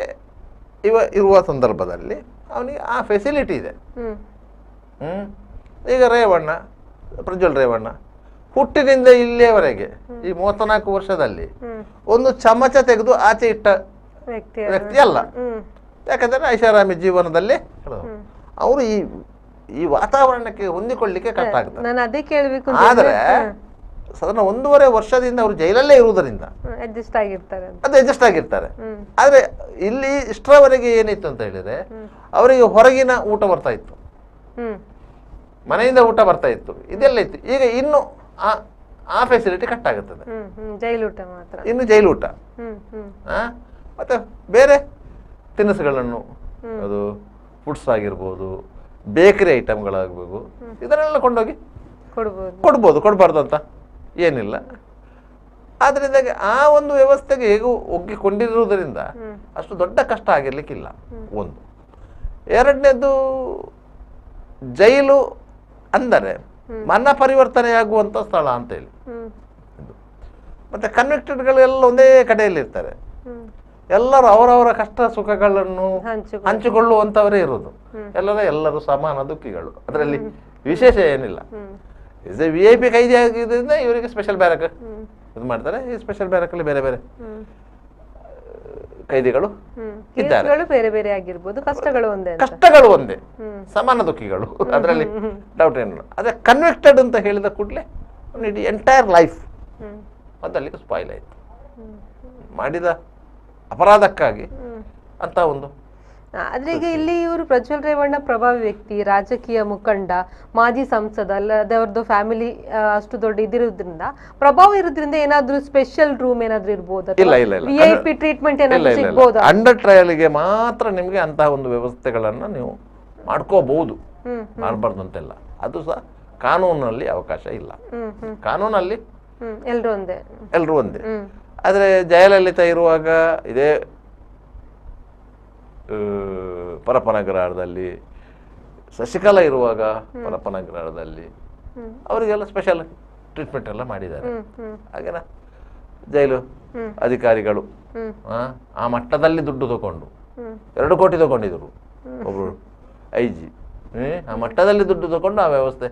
Speaker 5: ಇರುವ ಸಂದರ್ಭದಲ್ಲಿ ಅವನಿಗೆ ಆ ಫೆಸಿಲಿಟಿ ಇದೆ. ಈಗ ಪ್ರಜ್ವಲ್ ರೇವಣ್ಣ ಹುಟ್ಟಿನಿಂದ ಇಲ್ಲಿಯವರೆಗೆ ಈ 34 ವರ್ಷದಲ್ಲಿ ಒಂದು ಚಮಚ ತೆಗೆದು ಆಚೆ ಇಟ್ಟ ವ್ಯಕ್ತಿ ಅಲ್ಲ. ಯಾಕಂದ್ರೆ ಐಷಾರಾಮಿ ಜೀವನದಲ್ಲಿ ಅವರು ಈ ವಾತಾವರಣಕ್ಕೆ ಹೊಂದಿಕೊಳ್ಳಿಕ್ಕೆ ಕಷ್ಟ ಆಗುತ್ತೆ. ಆದ್ರೆ ಸಾಧಾರಣ 1.5 ವರ್ಷದಿಂದ ಅವರು ಜೈಲಲ್ಲೇ ಇರುವುದರಿಂದ ಅದು ಅಡ್ಜಸ್ಟ್ ಆಗಿರ್ತಾರೆ. ಆದ್ರೆ ಇಲ್ಲಿ ಇಷ್ಟರವರೆಗೆ ಏನಿತ್ತು ಅಂತ ಹೇಳಿದ್ರೆ ಅವರಿಗೆ ಹೊರಗಿನ ಊಟ ಬರ್ತಾ ಇತ್ತು, ಮನೆಯಿಂದ ಊಟ ಬರ್ತಾ ಇತ್ತು, ಇದೆಲ್ಲ ಇತ್ತು. ಈಗ ಇನ್ನು ಆ ಫೆಸಿಲಿಟಿ ಕಟ್ ಆಗುತ್ತದೆ, ಇನ್ನು ಜೈಲು ಊಟ. ಮತ್ತೆ ಬೇರೆ ತಿನಿಸುಗಳನ್ನು, ಅದು ಫುಡ್ಸ್ ಆಗಿರ್ಬೋದು, ಬೇಕರಿ ಐಟಮ್ಗಳಾಗಬೇಕು, ಇದನ್ನೆಲ್ಲ ಕೊಂಡೋಗಿ ಕೊಡ್ಬೋದು, ಕೊಡಬಾರ್ದು ಅಂತ ಏನಿಲ್ಲ. ಆದ್ರಿಂದ ಆ ಒಂದು ವ್ಯವಸ್ಥೆಗೆ ಹೇಗೂ ಒಗ್ಗಿಕೊಂಡಿರುವುದರಿಂದ ಅಷ್ಟು ದೊಡ್ಡ ಕಷ್ಟ ಆಗಿರ್ಲಿಕ್ಕಿಲ್ಲ. ಒಂದು. ಎರಡನೇದು, ಜೈಲು ಅಂದರೆ ಮನ ಪರಿವರ್ತನೆಯಾಗುವಂಥ ಸ್ಥಳ ಅಂತ ಹೇಳಿ. ಮತ್ತು ಕನ್ವಿಕ್ಟೆಡ್ಗಳೆಲ್ಲ ಒಂದೇ ಕಡೆಯಲ್ಲಿ ಇರ್ತಾರೆ. ಎಲ್ಲರೂ ಅವರವರ ಕಷ್ಟ ಸುಖಗಳನ್ನು ಹಂಚಿಕೊಳ್ಳುವಂಥವರೇ ಇರೋದು. ಎಲ್ಲರೂ ಸಮಾನ ದುಃಖಿಗಳು, ಅದರಲ್ಲಿ ವಿಶೇಷ ಏನಿಲ್ಲ. ಇಸ್ ಎ VIP ಕೈದಿ ಆಗಿದ್ದರಿಂದ ಇವರಿಗೆ ಸ್ಪೆಷಲ್ ಬ್ಯಾರಕ್ ಇದು ಮಾಡ್ತಾರೆ. ಈ ಸ್ಪೆಷಲ್ ಬ್ಯಾರಕಲ್ಲಿ ಬೇರೆ ಬೇರೆ ಕೈದಿಗಳು ಇದ್ದಾರೆ.
Speaker 1: ಬೇರೆ ಬೇರೆ ಆಗಿರ್ಬೋದು, ಕಷ್ಟಗಳು ಒಂದೇ,
Speaker 5: ಸಮಾನ ದುಃಖಿಗಳು, ಅದರಲ್ಲಿ ಡೌಟ್ ಏನಿಲ್ಲ. ಅದೇ ಕನ್ವಿಕ್ಟೆಡ್ ಅಂತ ಹೇಳಿದ ಕೂಡಲೇ ಇಡೀ ಎಂಟೈರ್ ಲೈಫ್ ಅದಲ್ಲಿಗೆ ಸ್ಪಾಯ್ಲ್ ಆಯಿತು. ಮಾಡಿದ ಅಪರಾಧಕ್ಕಾಗಿ ಅಂತ ಒಂದು.
Speaker 1: ಆದ್ರೆ ಈಗ ಇಲ್ಲಿ ಇವರು ಪ್ರಜ್ವಲ್ ರೇವಣ್ಣ ಪ್ರಭಾವಿ ವ್ಯಕ್ತಿ, ರಾಜಕೀಯ ಮುಖಂಡ, ಮಾಜಿ ಸಂಸದ, ಅಲ್ಲದೆ ಅವ್ರದ್ದು ಫ್ಯಾಮಿಲಿ ಅಷ್ಟು ದೊಡ್ಡ ಇದಿರೋದ್ರಿಂದ, ಪ್ರಭಾವ ಇರೋದ್ರಿಂದ ಏನಾದ್ರೂ ಸ್ಪೆಷಲ್ ರೂಮ್ ಏನಾದ್ರೂ ಇರ್ಬೋದು, VIP ಟ್ರೀಟ್ಮೆಂಟ್ ಏನಾದ್ರೂ ಸಿಗ್ಬೋದು?
Speaker 5: ಅಂಡರ್ ಟ್ರಯಲ್ಗೆ ಮಾತ್ರ ನಿಮ್ಗೆ ಅಂತಹ ಒಂದು ವ್ಯವಸ್ಥೆಗಳನ್ನ ನೀವು ಮಾಡ್ಕೋಬಹುದು, ಮಾಡಬಾರ್ದು ಅಂತೆಲ್ಲ. ಅದು ಸಹ ಕಾನೂನಲ್ಲಿ ಅವಕಾಶ ಇಲ್ಲ. ಕಾನೂನಲ್ಲಿ ಎಲ್ರೂ ಒಂದೇ. ಆದ್ರೆ ಜಯಲಲಿತಾ ಇರುವಾಗ ಇದೇ ಪರಪ್ಪನಗ್ರಹಾರದಲ್ಲಿ, ಶಶಿಕಲಾ ಇರುವಾಗ ಪರಪ್ಪನಗ್ರಹಾರದಲ್ಲಿ ಅವರಿಗೆಲ್ಲ ಸ್ಪೆಷಲ್ ಟ್ರೀಟ್ಮೆಂಟ್ ಎಲ್ಲ ಮಾಡಿದ್ದಾರೆ. ಹಾಗೇನಾ ಜೈಲು ಅಧಿಕಾರಿಗಳು ಆ ಮಟ್ಟದಲ್ಲಿ ದುಡ್ಡು ತಗೊಂಡು 2 ಕೋಟಿ ತಗೊಂಡಿದ್ರು ಒಬ್ರು IG, ಆ ಮಟ್ಟದಲ್ಲಿ ದುಡ್ಡು ತಗೊಂಡು ಆ ವ್ಯವಸ್ಥೆ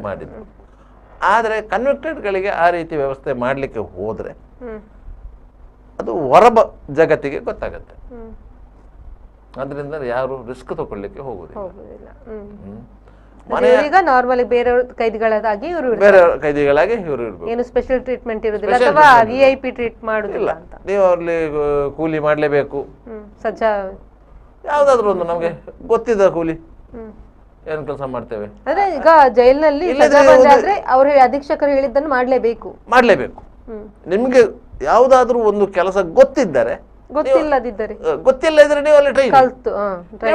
Speaker 5: ಮಾಡಿದ್ರು. ಆದರೆ ಕನ್ವಿಕ್ಟೆಡ್ಗಳಿಗೆ ಆ ರೀತಿ ವ್ಯವಸ್ಥೆ ಮಾಡಲಿಕ್ಕೆ ಹೋದ್ರೆ ಅದು ಹೊರಬ ಜಗತ್ತಿಗೆ ಗೊತ್ತಾಗತ್ತೆ. ಅದರಿಂದ ಯಾರು ರಿಸ್ಕ್ ತಗೊಳ್ಳಿಕ್ಕೆ ಹೋಗುದಿಲ್ಲ.
Speaker 1: ನಾರ್ಮಲಿ ಬೇರೆ ಕೈದಿಗಳಾಗಿ
Speaker 5: ಬೇರೆ ಕೈದಿಗಳಾಗಿ ಇವರು ಇರ್ಬೇಕು.
Speaker 1: ಏನು ಸ್ಪೆಷಲ್ ಟ್ರೀಟ್ಮೆಂಟ್ ಇರುವುದಿಲ್ಲ ಅಥವಾ VIP ಟ್ರೀಟ್ ಮಾಡುದಿಲ್ಲ ಅಂತ.
Speaker 5: ನೀವು ಅಲ್ಲಿ ಕೂಲಿ ಮಾಡ್ಲೇಬೇಕು,
Speaker 1: ಸಜ್ಜಾ
Speaker 5: ಯಾವ್ದಾದ್ರು ಒಂದು ನಮ್ಗೆ ಗೊತ್ತಿದ್ದ ಕೂಲಿ ಏನ್ ಕೆಲಸ ಮಾಡ್ತೇವೆ.
Speaker 1: ಅಂದ್ರೆ ಈಗ ಜೈಲಿನಲ್ಲಿ ಅವ್ರ ಅಧೀಕ್ಷಕರು ಹೇಳಿದ್ದನ್ನು ಮಾಡ್ಲೇಬೇಕು.
Speaker 5: ನಿಮ್ಗೆ ಯಾವ್ದಾದ್ರು ಒಂದು ಕೆಲಸ ಗೊತ್ತಿದ್ದರೆ, ಗೊತ್ತಿಲ್ಲ ಇದ್ರೆ ನೀವು ಅಲ್ಲಿ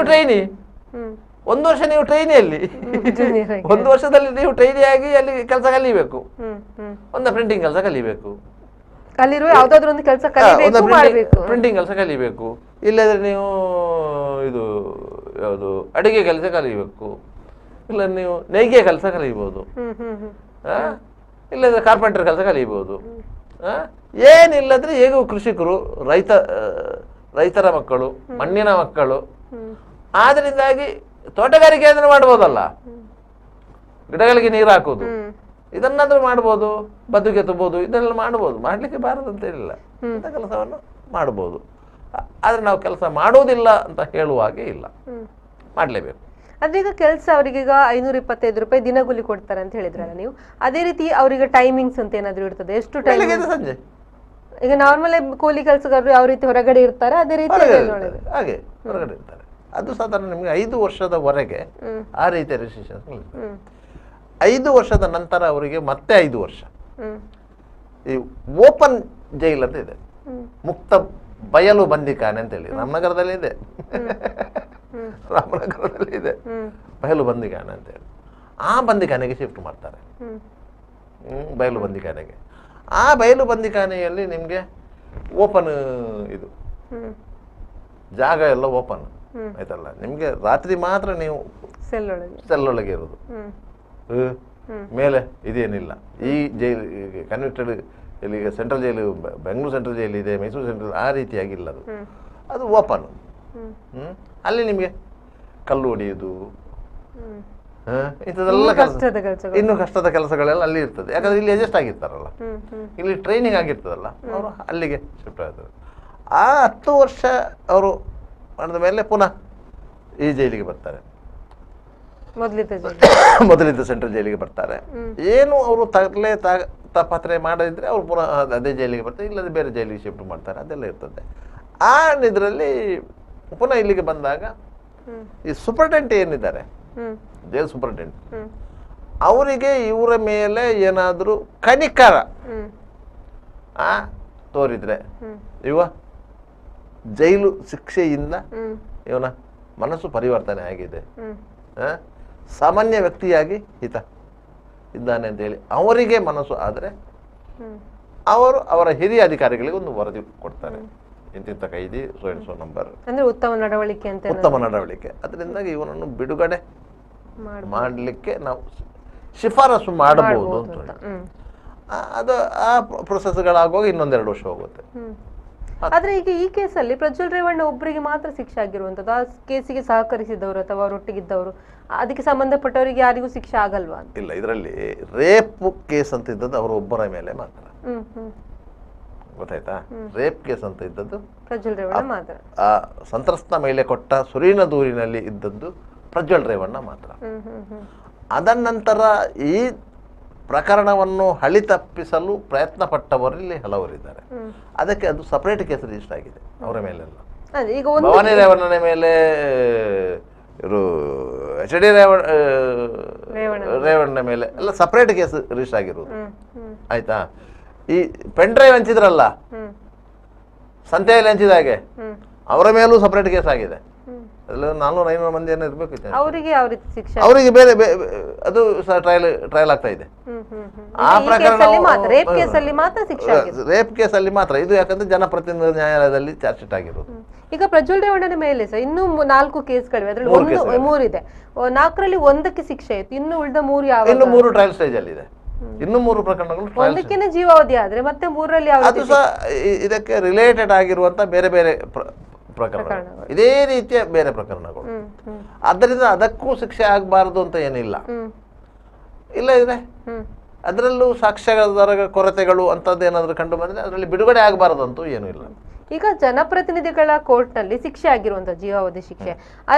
Speaker 5: ಟ್ರೈನಿ 1 ವರ್ಷ ನೀವು ಟ್ರೈನಿಯಲ್ಲಿ 1 ವರ್ಷದಲ್ಲಿ ನೀವು ಟ್ರೈನಿ ಆಗಿ ಅಲ್ಲಿ ಕೆಲಸ ಕಲಿಬೇಕು. ಒಂದು ಪ್ರಿಂಟಿಂಗ್ ಕೆಲಸ ಕಲಿಬೇಕು,
Speaker 1: ಯಾವ್ದಾದ್ರು ಒಂದು ಕೆಲಸ
Speaker 5: ಪ್ರಿಂಟಿಂಗ್ ಕೆಲಸ ಕಲಿಬೇಕು. ಇಲ್ಲದ್ರೆ ನೀವು ಇದು ಯಾವುದು ಅಡಿಗೆ ಕೆಲಸ ಕಲಿಬೇಕು, ಇಲ್ಲ ನೀವು ನೇಯ್ಗೆ ಕೆಲಸ ಕಲಿಬಹುದು, ಇಲ್ಲದ್ರೆ ಕಾರ್ಪೆಂಟರ್ ಕೆಲಸ ಕಲಿಬಹುದು. ಏನಿಲ್ಲದ್ರೆ ಹೇಗೂ ಕೃಷಿಕರು, ರೈತರ ಮಕ್ಕಳು, ಮಣ್ಣಿನ ಮಕ್ಕಳು. ಆದ್ರಿಂದಾಗಿ ತೋಟಗಾರಿಕೆ ಅಂದ್ರೆ ಮಾಡ್ಬೋದಲ್ಲ, ಗಿಡಗಳಿಗೆ ನೀರು ಹಾಕೋದು, ಇದನ್ನಾದ್ರೂ ಮಾಡ್ಬೋದು, ಬದುಕೆ ತುಂಬಬಹುದು, ಇದನ್ನೆಲ್ಲ ಮಾಡ್ಬೋದು. ಮಾಡ್ಲಿಕ್ಕೆ ಬಾರದಂತ ಇಲ್ಲ, ಇಂಥ ಕೆಲಸವನ್ನು ಮಾಡ್ಬೋದು. ಆದ್ರೆ ನಾವು ಕೆಲಸ ಮಾಡೋದಿಲ್ಲ ಅಂತ ಹೇಳುವ ಹಾಗೆ ಇಲ್ಲ, ಮಾಡ್ಲೇಬೇಕು.
Speaker 1: ಅದ್ರೀಗ ಕೆಲಸ ಅವರಿಗೆ 525 ರೂಪಾಯಿ ದಿನಗೂಲಿ ಕೊಡ್ತಾರೆ ಅಂತ ಹೇಳಿದ್ರಲ್ಲ ನೀವು, ಅದೇ ರೀತಿ ಅವರಿಗೆ ಟೈಮಿಂಗ್ಸ್ ಅಂತ ಏನಾದ್ರು ಇರ್ತದೆ? ಎಷ್ಟು ಟೈಮ್?
Speaker 5: ಸಂಜೆ.
Speaker 1: ಈಗ ನಾರ್ಮಲ್ ಕೂಲಿ ಕೆಲಸಗಾರರು ಯಾವ ರೀತಿ ಹೊರಗಡೆ ಇರ್ತಾರೆ ಅದೇ ರೀತಿ
Speaker 5: ಹಾಗೆ ಹೊರಗಡೆ ಇರ್ತಾರೆ. ಅದು ಸಾಧಾರಣ ನಿಮ್ಗೆ 5 ವರ್ಷದವರೆಗೆ ಆ ರೀತಿಯ ರೆಸ್ಟ್ರಿಕ್ಷನ್ಸ್. 5 ವರ್ಷದ ನಂತರ ಅವರಿಗೆ ಮತ್ತೆ 5 ವರ್ಷ ಈ ಓಪನ್ ಜೈಲ್ ಅಂತ ಇದೆ, ಮುಕ್ತ ಬಯಲು ಬಂದಿಖಾನೆ ಅಂತ ಹೇಳಿ ರಾಮನಗರದಲ್ಲಿ ಇದೆ. ರಾಮನಗರದಲ್ಲಿ ಇದೆ ಬಯಲು ಬಂದಿಖಾನೆ ಅಂತ ಹೇಳಿ. ಆ ಬಂದಿಖಾನೆಗೆ ಶಿಫ್ಟ್ ಮಾಡ್ತಾರೆ, ಬಯಲು ಬಂದಿಖಾನೆಗೆ. ಆ ಬಯಲು ಬಂದಿಖಾನೆಯಲ್ಲಿ ನಿಮ್ಗೆ ಓಪನ್ ಇದು ಜಾಗ ಎಲ್ಲ ಓಪನ್ ಆಯ್ತಲ್ಲ. ನಿಮ್ಗೆ ರಾತ್ರಿ ಮಾತ್ರ ನೀವು ಸೆಲ್ಲೊಳಗೆ ಇರೋದು, ಮೇಲೆ ಇದೇನಿಲ್ಲ. ಈ ಜೈಲು ಕನ್ವಿಕ್ಟೆಡ್ ಇಲ್ಲಿಗೆ ಸೆಂಟ್ರಲ್ ಜೈಲು, ಬೆಂಗಳೂರು ಸೆಂಟ್ರಲ್ ಜೈಲು ಇದೆ, ಮೈಸೂರು ಸೆಂಟ್ರಲ್, ಆ ರೀತಿಯಾಗಿಲ್ಲ. ಅದು ಓಪನ್. ಅಲ್ಲಿ ನಿಮಗೆ ಕಲ್ಲು ಹೊಡೆಯುವುದು, ಇಂಥದ್ದೆಲ್ಲ ಕೆಲಸ, ಇನ್ನು ಕಷ್ಟದ ಕೆಲಸಗಳೆಲ್ಲ ಅಲ್ಲಿ ಇರ್ತದೆ. ಯಾಕಂದ್ರೆ ಇಲ್ಲಿ ಅಡ್ಜಸ್ಟ್ ಆಗಿರ್ತಾರಲ್ಲ, ಇಲ್ಲಿ ಟ್ರೈನಿಂಗ್ ಆಗಿರ್ತದಲ್ಲ, ಅವರು ಅಲ್ಲಿಗೆ ಶಿಫ್ಟ್ ಆಗ್ತಾರೆ. ಆ 10 ವರ್ಷ ಅವರು ಮಾಡಿದ ಮೇಲೆ ಪುನಃ ಈ ಜೈಲಿಗೆ ಬರ್ತಾರೆ, ಮೊದಲಿದ್ದ ಸೆಂಟ್ರಲ್ ಜೈಲಿಗೆ ಬರ್ತಾರೆ. ಏನು ಅವರು ತಪಾತ್ರೆ ಮಾಡದಿದ್ರೆ ಅವ್ರು ಪುನಃ ಅದೇ ಜೈಲಿಗೆ ಬರ್ತಾರೆ, ಇಲ್ಲದೆ ಬೇರೆ ಜೈಲಿಗೆ ಶಿಫ್ಟ್ ಮಾಡ್ತಾರೆ, ಅದೆಲ್ಲ ಇರ್ತದೆ. ಆ ಇದರಲ್ಲಿ ಪುನಃ ಇಲ್ಲಿಗೆ ಬಂದಾಗ ಈ ಸೂಪರ್ಟೆಂಟ್ ಏನಿದ್ದಾರೆ, ಜೈಲ್ ಸೂಪರ್ಟೆಂಟ್, ಅವರಿಗೆ ಇವರ ಮೇಲೆ ಏನಾದರೂ ಕನಿಕರ ತೋರಿದ್ರೆ, ಇವ ಜೈಲು ಶಿಕ್ಷೆಯಿಂದ ಇವನ ಮನಸ್ಸು ಪರಿವರ್ತನೆ ಆಗಿದೆ, ಸಾಮಾನ್ಯ ವ್ಯಕ್ತಿಯಾಗಿ ಈತ ಇದ್ದಾನೆ ಅಂತ ಹೇಳಿ ಅವರಿಗೆ ಮನಸ್ಸು ಆದರೆ ಅವರು ಅವರ ಹಿರಿಯ ಅಧಿಕಾರಿಗಳಿಗೆ ಒಂದು ವರದಿ ಕೊಡ್ತಾರೆ, ಇಂತಿಂತ ಕೈದಿ ಸೋ ನಂಬರ್,
Speaker 1: ಅಂದ್ರೆ ಉತ್ತಮ ನಡವಳಿಕೆ ಅಂತ.
Speaker 5: ಉತ್ತಮ ನಡವಳಿಕೆ. ಅದರಿಂದಾಗಿ ಇವನನ್ನು ಬಿಡುಗಡೆ ಮಾಡಲಿಕ್ಕೆ ನಾವು ಶಿಫಾರಸು ಮಾಡಬಹುದು ಅಂತ. ಅದು ಆ ಪ್ರೊಸೆಸ್ಗಳಾಗುವಾಗ ಇನ್ನೊಂದೆರಡು ವರ್ಷ ಹೋಗುತ್ತೆ.
Speaker 1: ಆದ್ರೆ ಈಗ ಈ ಕೇಸಲ್ಲಿ ಪ್ರಜ್ವಲ್ ರೇವಣ್ಣ ಒಬ್ಬರಿಗೆ ಮಾತ್ರ ಶಿಕ್ಷೆ ಆಗಿರುವಂತದ್ದು. ಆ ಕೇಸಿಗೆ ಸಹಕರಿಸಿದವರು ಅಥವಾ ಅವರೊಟ್ಟಿಗಿದ್ದವರು, ಅದಕ್ಕೆ ಸಂಬಂಧಪಟ್ಟವರಿಗೆ ಯಾರಿಗೂ ಶಿಕ್ಷೆ ಆಗಲ್ವಾ ಅಂತ?
Speaker 5: ಇಲ್ಲ, ಇದರಲ್ಲಿ ರೇಪ್ ಕೇಸ್ ಅಂತ ಇದ್ದದ್ದು ಅವರು ಒಬ್ಬರ ಮೇಲೆ ಮಾತ್ರ. ಗೊತ್ತಾಯ್ತಾ? ರೇಪ್ ಕೇಸ್ ಅಂತ ಇದ್ದದ್ದು
Speaker 1: ಪ್ರಜ್ವಲ್ ರೇವಣ್ಣ ಮಾತ್ರ.
Speaker 5: ಆ ಸಂತ್ರಸ್ತ ಮಹಿಳೆ ಕೊಟ್ಟ ಸುರಿನ ದೂರಿನಲ್ಲಿ ಇದ್ದದ್ದು ಪ್ರಜ್ವಲ್ ರೇವಣ್ಣ ಮಾತ್ರ. ಅದನಂತರ ಈ ಪ್ರಕರಣವನ್ನು ಹಳಿ ತಪ್ಪಿಸಲು ಪ್ರಯತ್ನ ಪಟ್ಟವರಲ್ಲಿ ಹಲವರಿದ್ದಾರೆ. ಅದಕ್ಕೆ ಅದು ಸಪರೇಟ್ ಕೇಸ್ ರಿಜಿಸ್ಟರ್ ಆಗಿದೆ ಅವರ ಮೇಲೆಲ್ಲ.
Speaker 1: ಈಗ
Speaker 5: ಭವಾನಿ ರೇವಣ್ಣನ ಮೇಲೆ ಇವರು HD ರೇವಣ್ಣ ಮೇಲೆ ಎಲ್ಲ ಸಪರೇಟ್ ಕೇಸ್ ರಿಜಿಸ್ಟರ್ ಆಗಿರುವುದು. ಆಯ್ತಾ? ಈ ಪೆನ್ ಡ್ರೈವ್ ಹಂಚಿದ್ರಲ್ಲ, ಸಂತೆಯಲ್ಲಿ ಹಂಚಿದ ಹಾಗೆ ಅವರ ಮೇಲೂ ಸಪರೇಟ್ ಕೇಸ್ ಆಗಿದೆ. 400-500 ಮಂದಿ ಏನೋ ಇರ್ಬೇಕು. ಅವರಿಗೆ ಬೇರೆ ಅದು ಟ್ರಯಲ್ ಆಗ್ತಾ ಇದೆ. ಆ ಪ್ರಕರಣ ರೇಪ್ ಕೇಸಲ್ಲಿ ಮಾತ್ರ ಇದು, ಯಾಕಂದ್ರೆ ಜನಪ್ರತಿನಿಧಿ ನ್ಯಾಯಾಲಯದಲ್ಲಿ ಚಾರ್ಜ್ ಶೀಟ್ ಆಗಿರೋದು.
Speaker 1: ಈಗ ಪ್ರಜ್ವಲ್ ರೇವಣ್ಣನ ಮೇಲೆ ಸಹ ಇನ್ನೂ 4 ಕೇಸ್ಗಳಿವೆ. ಅದರಲ್ಲಿ 3 ಇದೆ. 4ರಲ್ಲಿ 1ಕ್ಕೆ ಶಿಕ್ಷೆ ಇತ್ತು, ಇನ್ನು ಉಳಿದ 3 ಯಾವ?
Speaker 5: ಇನ್ನು 3 ಟ್ರಯಲ್ ಸ್ಟೇಜ್ ಅಲ್ಲಿ ಇದೆ. ಇನ್ನು 3 ಪ್ರಕರಣಗಳು.
Speaker 1: 1ಕ್ಕೆ ಜೀವಾವಧಿ ಆದ್ರೆ ಮತ್ತೆ 3ರಲ್ಲಿ
Speaker 5: ಅದು ಸಹ ಇದಕ್ಕೆ ರಿಲೇಟೆಡ್ ಆಗಿರುವಂತ ಬೇರೆ ಬೇರೆ ಪ್ರಕರಣಗಳು, ಇದೇ ರೀತಿಯ ಬೇರೆ ಪ್ರಕರಣಗಳು. ಆದ್ದರಿಂದ ಅದಕ್ಕೂ ಶಿಕ್ಷೆ ಆಗಬಾರದು ಅಂತ ಏನಿಲ್ಲ. ಇಲ್ಲ ಇದ್ರೆ ಅದರಲ್ಲೂ ಸಾಕ್ಷ್ಯಾಧಾರ ಕೊರತೆಗಳು ಅಂತದ್ದು ಏನಾದ್ರು ಕಂಡು ಬಂದ್ರೆ ಅದರಲ್ಲಿ ಬಿಡುಗಡೆ ಆಗಬಾರದು ಅಂತೂ ಏನೂ ಇಲ್ಲ.
Speaker 1: ಈಗ ಜನಪ್ರತಿನಿಧಿಗಳ ಕೋರ್ಟ್ ನಲ್ಲಿ ಶಿಕ್ಷೆ ಆಗಿರುವಂತ ಜೀವಾವಧಿ ಶಿಕ್ಷೆ,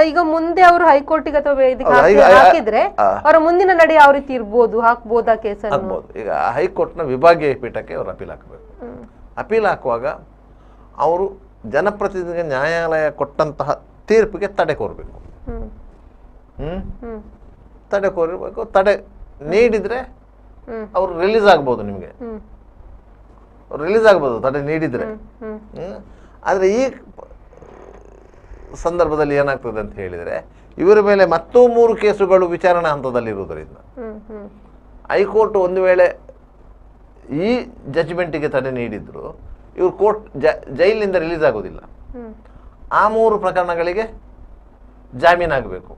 Speaker 1: ಈಗ ಮುಂದೆ ಅವರು ಹೈಕೋರ್ಟಿಗೆ ಅಥವಾ ಇದಕ್ಕೆ ಹಾಕಿದ್ರೆ ಅವರ ಮುಂದಿನ ನಡೆ ಯಾವ ರೀತಿ ಇರ್ಬೋದು? ಹಾಕ್ಬೋದಾ ಕೇಸನ್ನು?
Speaker 5: ಈಗ ಹೈಕೋರ್ಟ್ ನ ವಿಭಾಗೀಯ ಪೀಠಕ್ಕೆ ಅವರು ಅಪೀಲ್ ಹಾಕಬೇಕು. ಅಪೀಲ್ ಹಾಕುವಾಗ ಅವರು ಜನಪ್ರತಿನಿಧಿಗೆ ನ್ಯಾಯಾಲಯ ಕೊಟ್ಟಂತಹ ತೀರ್ಪಿಗೆ ತಡೆ ಕೋರಬೇಕು. ತಡೆ ಕೋರಬೇಕು. ತಡೆ ನೀಡಿದ್ರೆ ಅವರು ರಿಲೀಸ್ ಆಗ್ಬೋದು. ನಿಮಗೆ ರಿಲೀಸ್ ಆಗ್ಬೋದು ತಡೆ ನೀಡಿದ್ರೆ. ಆದ್ರೆ ಈ ಸಂದರ್ಭದಲ್ಲಿ ಏನಾಗ್ತದೆ ಅಂತ ಹೇಳಿದ್ರೆ, ಇವರ ಮೇಲೆ ಮತ್ತೂ 3 ಕೇಸುಗಳು ವಿಚಾರಣಾ ಹಂತದಲ್ಲಿರುವುದರಿಂದ ಹೈಕೋರ್ಟ್ ಒಂದು ವೇಳೆ ಈ ಜಡ್ಜ್ಮೆಂಟಿಗೆ ತಡೆ ನೀಡಿದ್ರು ಇವರು ಕೋರ್ಟ್ ಜೈಲಿನಿಂದ ರಿಲೀಸ್ ಆಗೋದಿಲ್ಲ. ಆ 3 ಪ್ರಕರಣಗಳಿಗೆ ಜಾಮೀನಾಗಬೇಕು.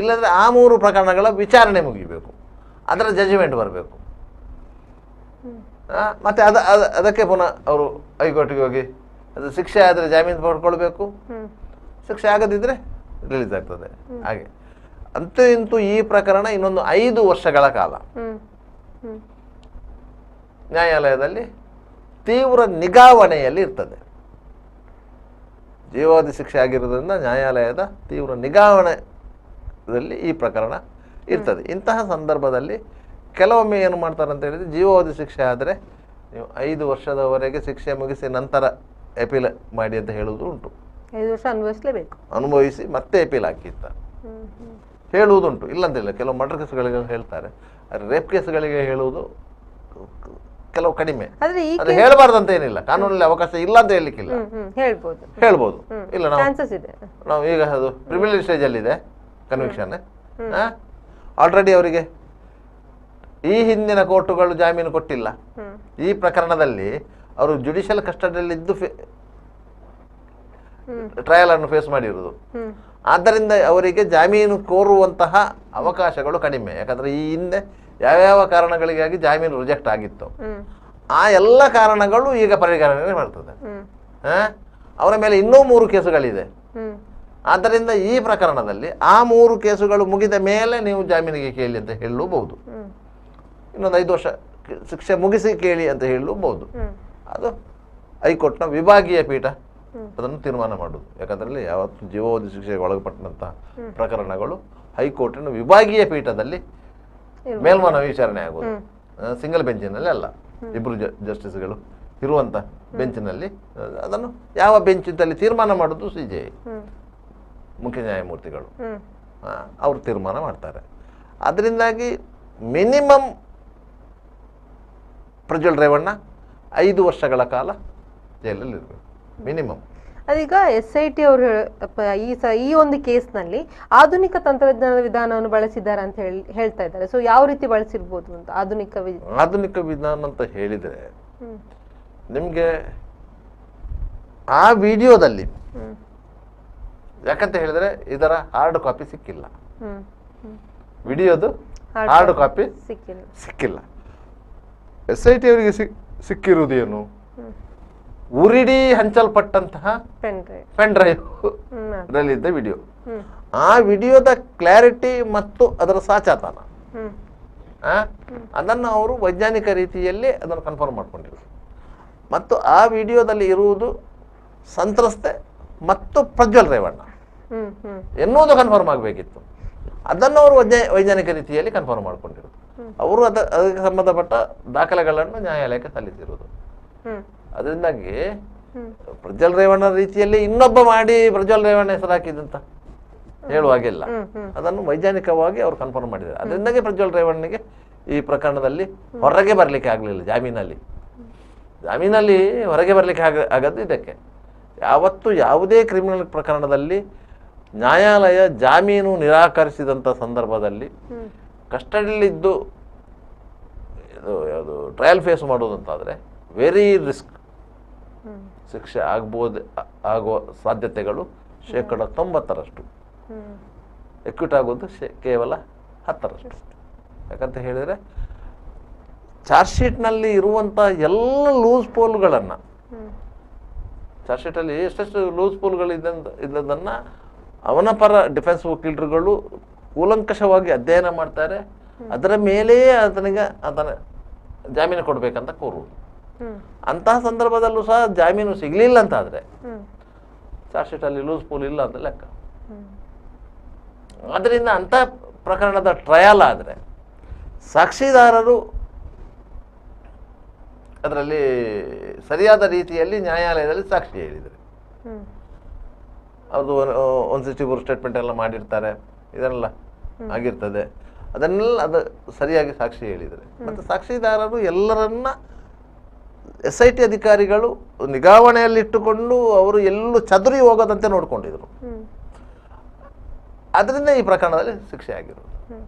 Speaker 5: ಇಲ್ಲದ್ರೆ ಆ 3 ಪ್ರಕರಣಗಳ ವಿಚಾರಣೆ ಮುಗಿಬೇಕು, ಅದರ ಜಡ್ಜ್ಮೆಂಟ್ ಬರಬೇಕು. ಮತ್ತೆ ಅದಕ್ಕೆ ಪುನಃ ಅವರು ಹೈಕೋರ್ಟ್ಗೆ ಹೋಗಿ ಅದು ಶಿಕ್ಷೆ ಆದರೆ ಜಾಮೀನು ಪಡ್ಕೊಳ್ಬೇಕು, ಶಿಕ್ಷೆ ಆಗದಿದ್ರೆ ರಿಲೀಸ್ ಆಗ್ತದೆ. ಹಾಗೆ ಅಂತೂ ಇಂತೂ ಈ ಪ್ರಕರಣ ಇನ್ನೊಂದು 5 ವರ್ಷಗಳ ಕಾಲ ನ್ಯಾಯಾಲಯದಲ್ಲಿ ತೀವ್ರ ನಿಗಾವಣೆಯಲ್ಲಿ ಇರ್ತದೆ. ಜೀವಾವಧಿ ಶಿಕ್ಷೆ ಆಗಿರೋದ್ರಿಂದ ನ್ಯಾಯಾಲಯದ ತೀವ್ರ ನಿಗಾವಣೆಯಲ್ಲಿ ಈ ಪ್ರಕರಣ ಇರ್ತದೆ. ಇಂತಹ ಸಂದರ್ಭದಲ್ಲಿ ಕೆಲವೊಮ್ಮೆ ಏನು ಮಾಡ್ತಾರೆ ಅಂತ ಹೇಳಿದ್ರೆ, ಜೀವಾವಧಿ ಶಿಕ್ಷೆ ಆದರೆ ನೀವು 5 ವರ್ಷದವರೆಗೆ ಶಿಕ್ಷೆ ಮುಗಿಸಿ ನಂತರ ಅಪೀಲ್ ಮಾಡಿ ಅಂತ ಹೇಳುವುದು ಉಂಟು.
Speaker 1: 5 ವರ್ಷ ಅನುಭವಿಸಲೇಬೇಕು,
Speaker 5: ಅನುಭವಿಸಿ ಮತ್ತೆ ಅಪೀಲ್ ಹಾಕಿತ್ತ ಹೇಳುವುದುಂಟು. ಇಲ್ಲಂತಿಲ್ಲ, ಕೆಲವು ಮರ್ಡರ್ ಕೇಸ್ಗಳಿಗೆ ಹೇಳ್ತಾರೆ, ರೇಪ್ ಕೇಸ್ಗಳಿಗೆ ಹೇಳುವುದು ಕೆಲವು ಕಡಿಮೆ. ಅದು ಹೇಳಬಾರ್ದಂತ ಏನಿಲ್ಲ, ಕಾನೂನಲ್ಲಿ ಅವಕಾಶ ಇಲ್ಲ ಅಂತ ಹೇಳಲಿಕ್ಕಿಲ್ಲ, ಹೇಳ್ಬೋದು. ಇಲ್ಲ, ನಾವು ಈಗ ಅದು ಪ್ರಿಮಿನರಿ ಸ್ಟೇಜ್ ಅಲ್ಲಿ ಇದೆ ಕನ್ವಿಕ್ಷನ್. ಆಲ್ರೆಡಿ ಅವರಿಗೆ ಈ ಹಿಂದಿನ ಕೋರ್ಟುಗಳು ಜಾಮೀನು ಕೊಟ್ಟಿಲ್ಲ. ಈ ಪ್ರಕರಣದಲ್ಲಿ ಅವರು ಜುಡಿಷಿಯಲ್ ಕಸ್ಟಡಿಯಲ್ಲಿದ್ದು ಟ್ರಯಲ್ ಅನ್ನು ಫೇಸ್ ಮಾಡಿರುವುದು. ಆದ್ದರಿಂದ ಅವರಿಗೆ ಜಾಮೀನು ಕೋರುವಂತಹ ಅವಕಾಶಗಳು ಕಡಿಮೆ. ಯಾಕಂದ್ರೆ ಈ ಹಿಂದೆ ಯಾವ್ಯಾವ ಕಾರಣಗಳಿಗಾಗಿ ಜಾಮೀನು ರಿಜೆಕ್ಟ್ ಆಗಿತ್ತು, ಆ ಎಲ್ಲ ಕಾರಣಗಳು ಈಗ ಪರಿಗಣನೆ ಮಾಡ್ತದೆ. ಅವರ ಮೇಲೆ ಇನ್ನೂ 3 ಕೇಸುಗಳಿದೆ. ಆದ್ದರಿಂದ ಈ ಪ್ರಕರಣದಲ್ಲಿ ಆ 3 ಕೇಸುಗಳು ಮುಗಿದ ಮೇಲೆ ನೀವು ಜಾಮೀನಿಗೆ ಕೇಳಿ ಅಂತ ಹೇಳಬಹುದು. ಇನ್ನೊಂದು 5 ವರ್ಷ ಶಿಕ್ಷೆ ಮುಗಿಸಿ ಕೇಳಿ ಅಂತ ಹೇಳಬಹುದು. ಅದು ಹೈಕೋರ್ಟ್ನ ವಿಭಾಗೀಯ ಪೀಠ ಅದನ್ನು ತೀರ್ಮಾನ ಮಾಡುವುದು. ಯಾಕಂದ್ರೆ ಯಾವತ್ತು ಜೀವಾವಧಿ ಶಿಕ್ಷೆಗೆ ಒಳಪಟ್ಟಂತಹ ಪ್ರಕರಣಗಳು ಹೈಕೋರ್ಟಿನ ವಿಭಾಗೀಯ ಪೀಠದಲ್ಲಿ ಮೇಲ್ಮನವಿ ವಿಚಾರಣೆ ಆಗುವುದು. ಸಿಂಗಲ್ ಬೆಂಚಿನಲ್ಲಿ ಅಲ್ಲ, 2 ಜಸ್ಟಿಸ್ಗಳು ಇರುವಂತ ಬೆಂಚಿನಲ್ಲಿ. ಅದನ್ನು ಯಾವ ಬೆಂಚಿನಲ್ಲಿ ತೀರ್ಮಾನ ಮಾಡುವುದು CJI, ಮುಖ್ಯ ನ್ಯಾಯಮೂರ್ತಿಗಳು ಅವರು ತೀರ್ಮಾನ ಮಾಡ್ತಾರೆ. ಅದರಿಂದಾಗಿ ಮಿನಿಮಮ್ ಪ್ರಜ್ವಲ್ ರೇವಣ್ಣ 5 ವರ್ಷಗಳ ಕಾಲ ಜೈಲಲ್ಲಿ ಇರಬೇಕು, ಮಿನಿಮಮ್.
Speaker 1: ಅದೀಗ SIT ಅವರು ಈ ಒಂದು ಕೇಸ್ನಲ್ಲಿ ಆಧುನಿಕ ತಂತ್ರಜ್ಞಾನದ ವಿಧಾನವನ್ನು ಬಳಸಿದ್ದಾರೆ ಅಂತ ಹೇಳ್ತಾ ಇದ್ದಾರೆ. ಸೊ ಯಾವ ರೀತಿ ಬಳಸಿರ್ಬೋದು ಅಂತ? ಆಧುನಿಕ
Speaker 5: ವಿಧಾನ ಅಂತ ಹೇಳಿದ್ರೆ ನಿಮ್ಗೆ ಆ ವಿಡಿಯೋದಲ್ಲಿ, ಯಾಕಂತ ಹೇಳಿದ್ರೆ ಇದರ ಹಾರ್ಡ್ ಕಾಪಿ ಸಿಕ್ಕಿಲ್ಲ, ವಿಡಿಯೋದು ಹಾರ್ಡ್ ಕಾಪಿ ಸಿಕ್ಕಿಲ್ಲ. SIT ಅವರಿಗೆ ಸಿಕ್ಕಿರುವುದೇನು? ಉರಿಡಿ ಹಂಚಲ್ಪಟ್ಟಂತಹ ಪೆನ್ ಡ್ರೈವ್ ಅದರಲ್ಲಿದ್ದ ವಿಡಿಯೋ. ಆ ವಿಡಿಯೋದ ಕ್ಲಾರಿಟಿ ಮತ್ತು ಅದರ ಸಾಚಾತನ ಅದನ್ನು ಅವರು ವೈಜ್ಞಾನಿಕ ರೀತಿಯಲ್ಲಿ ಅದನ್ನು ಕನ್ಫರ್ಮ್ ಮಾಡ್ಕೊಂಡಿದ್ರು. ಮತ್ತು ಆ ವಿಡಿಯೋದಲ್ಲಿ ಇರುವುದು ಸಂತ್ರಸ್ತೆ ಮತ್ತು ಪ್ರಜ್ವಲ್ ರೇವಣ್ಣ ಎನ್ನುವುದು ಕನ್ಫರ್ಮ್ ಆಗಬೇಕಿತ್ತು. ಅದನ್ನು ಅವರು ವೈಜ್ಞಾನಿಕ ರೀತಿಯಲ್ಲಿ ಕನ್ಫರ್ಮ್ ಮಾಡ್ಕೊಂಡಿರೋದು. ಅವರು ಅದಕ್ಕೆ ಸಂಬಂಧಪಟ್ಟ ದಾಖಲೆಗಳನ್ನು ನ್ಯಾಯಾಲಯಕ್ಕೆ ಸಲ್ಲಿಸಿರುವುದು. ಅದರಿಂದಾಗಿ ಪ್ರಜ್ವಲ್ ರೇವಣ್ಣ ರೀತಿಯಲ್ಲಿ ಇನ್ನೊಬ್ಬ ಮಾಡಿ ಪ್ರಜ್ವಲ್ ರೇವಣ್ಣ ಹೆಸರು ಹಾಕಿದಂತ ಹೇಳುವಾಗಿಲ್ಲ. ಅದನ್ನು ವೈಜ್ಞಾನಿಕವಾಗಿ ಅವರು ಕನ್ಫರ್ಮ್ ಮಾಡಿದ್ದಾರೆ. ಅದರಿಂದಾಗಿ ಪ್ರಜ್ವಲ್ ರೇವಣ್ಣಗೆ ಈ ಪ್ರಕರಣದಲ್ಲಿ ಹೊರಗೆ ಬರಲಿಕ್ಕೆ ಆಗಲಿಲ್ಲ. ಜಾಮೀನಲ್ಲಿ ಹೊರಗೆ ಬರಲಿಕ್ಕೆ ಆಗದ್ದು ಇದಕ್ಕೆ. ಯಾವತ್ತು ಯಾವುದೇ ಕ್ರಿಮಿನಲ್ ಪ್ರಕರಣದಲ್ಲಿ ನ್ಯಾಯಾಲಯ ಜಾಮೀನು ನಿರಾಕರಿಸಿದಂಥ ಸಂದರ್ಭದಲ್ಲಿ ಕಸ್ಟಡಿಯಲ್ಲಿದ್ದು ಯಾವುದು ಟ್ರಯಲ್ ಫೇಸ್ ಮಾಡೋದಂತಾದರೆ ವೆರಿ ರಿಸ್ಕ್, ಶಿಕ್ಷೆ ಆಗುವ ಸಾಧ್ಯತೆಗಳು 90%. ಎಕ್ವಿಟ್ ಆಗೋದು ಕೇವಲ 10%. ಯಾಕಂತ ಹೇಳಿದರೆ ಚಾರ್ಜ್ ಶೀಟ್ನಲ್ಲಿ ಇರುವಂಥ ಎಲ್ಲ ಲೂಸ್ ಪೋಲ್ಗಳನ್ನು, ಚಾರ್ಜ್ ಶೀಟಲ್ಲಿ ಎಷ್ಟೆಷ್ಟು ಲೂಸ್ ಪೋಲ್ಗಳು ಇದ್ದದನ್ನು ಅವನ ಪರ ಡಿಫೆನ್ಸ್ ವಕೀಲರುಗಳು ಕೂಲಂಕಷವಾಗಿ ಅಧ್ಯಯನ ಮಾಡ್ತಾರೆ. ಅದರ ಮೇಲೆಯೇ ಅದನ್ನ ಜಾಮೀನು ಕೊಡಬೇಕಂತ ಕೋರುವುದು. ಅಂತಹ ಸಂದರ್ಭದಲ್ಲೂ ಸಹ ಜಾಮೀನು ಸಿಗಲಿಲ್ಲ ಅಂತಾದರೆ ಚಾರ್ಜ್ ಶೀಟಲ್ಲಿ ಲೂಸ್ ಪೋಲ್ ಇಲ್ಲ ಅಂತ ಲೆಕ್ಕ. ಅದರಿಂದ ಅಂಥ ಪ್ರಕರಣದ ಟ್ರಯಲ್ ಆದರೆ ಸಾಕ್ಷಿದಾರರು ಅದರಲ್ಲಿ ಸರಿಯಾದ ರೀತಿಯಲ್ಲಿ ನ್ಯಾಯಾಲಯದಲ್ಲಿ ಸಾಕ್ಷಿ ಹೇಳಿದರು. ಅದು 164 ಸ್ಟೇಟ್ಮೆಂಟ್ ಎಲ್ಲ ಮಾಡಿರ್ತಾರೆ, ಇದೆಲ್ಲ ಆಗಿರ್ತದೆ. ಅದನ್ನೆಲ್ಲ ಅದು ಸರಿಯಾಗಿ ಸಾಕ್ಷಿ ಹೇಳಿದರೆ ಮತ್ತು ಸಾಕ್ಷಿದಾರರು ಎಲ್ಲರನ್ನ SIT ಅಧಿಕಾರಿಗಳು ನಿಗಾವಣೆಯಲ್ಲಿಟ್ಟುಕೊಂಡು ಅವರು ಎಲ್ಲೂ ಚದುರಿ ಹೋಗೋದಂತೆ ನೋಡ್ಕೊಂಡಿದ್ರು. ಅದರಿಂದ ಈ ಪ್ರಕರಣದಲ್ಲಿ ಶಿಕ್ಷೆ ಆಗಿರೋದು.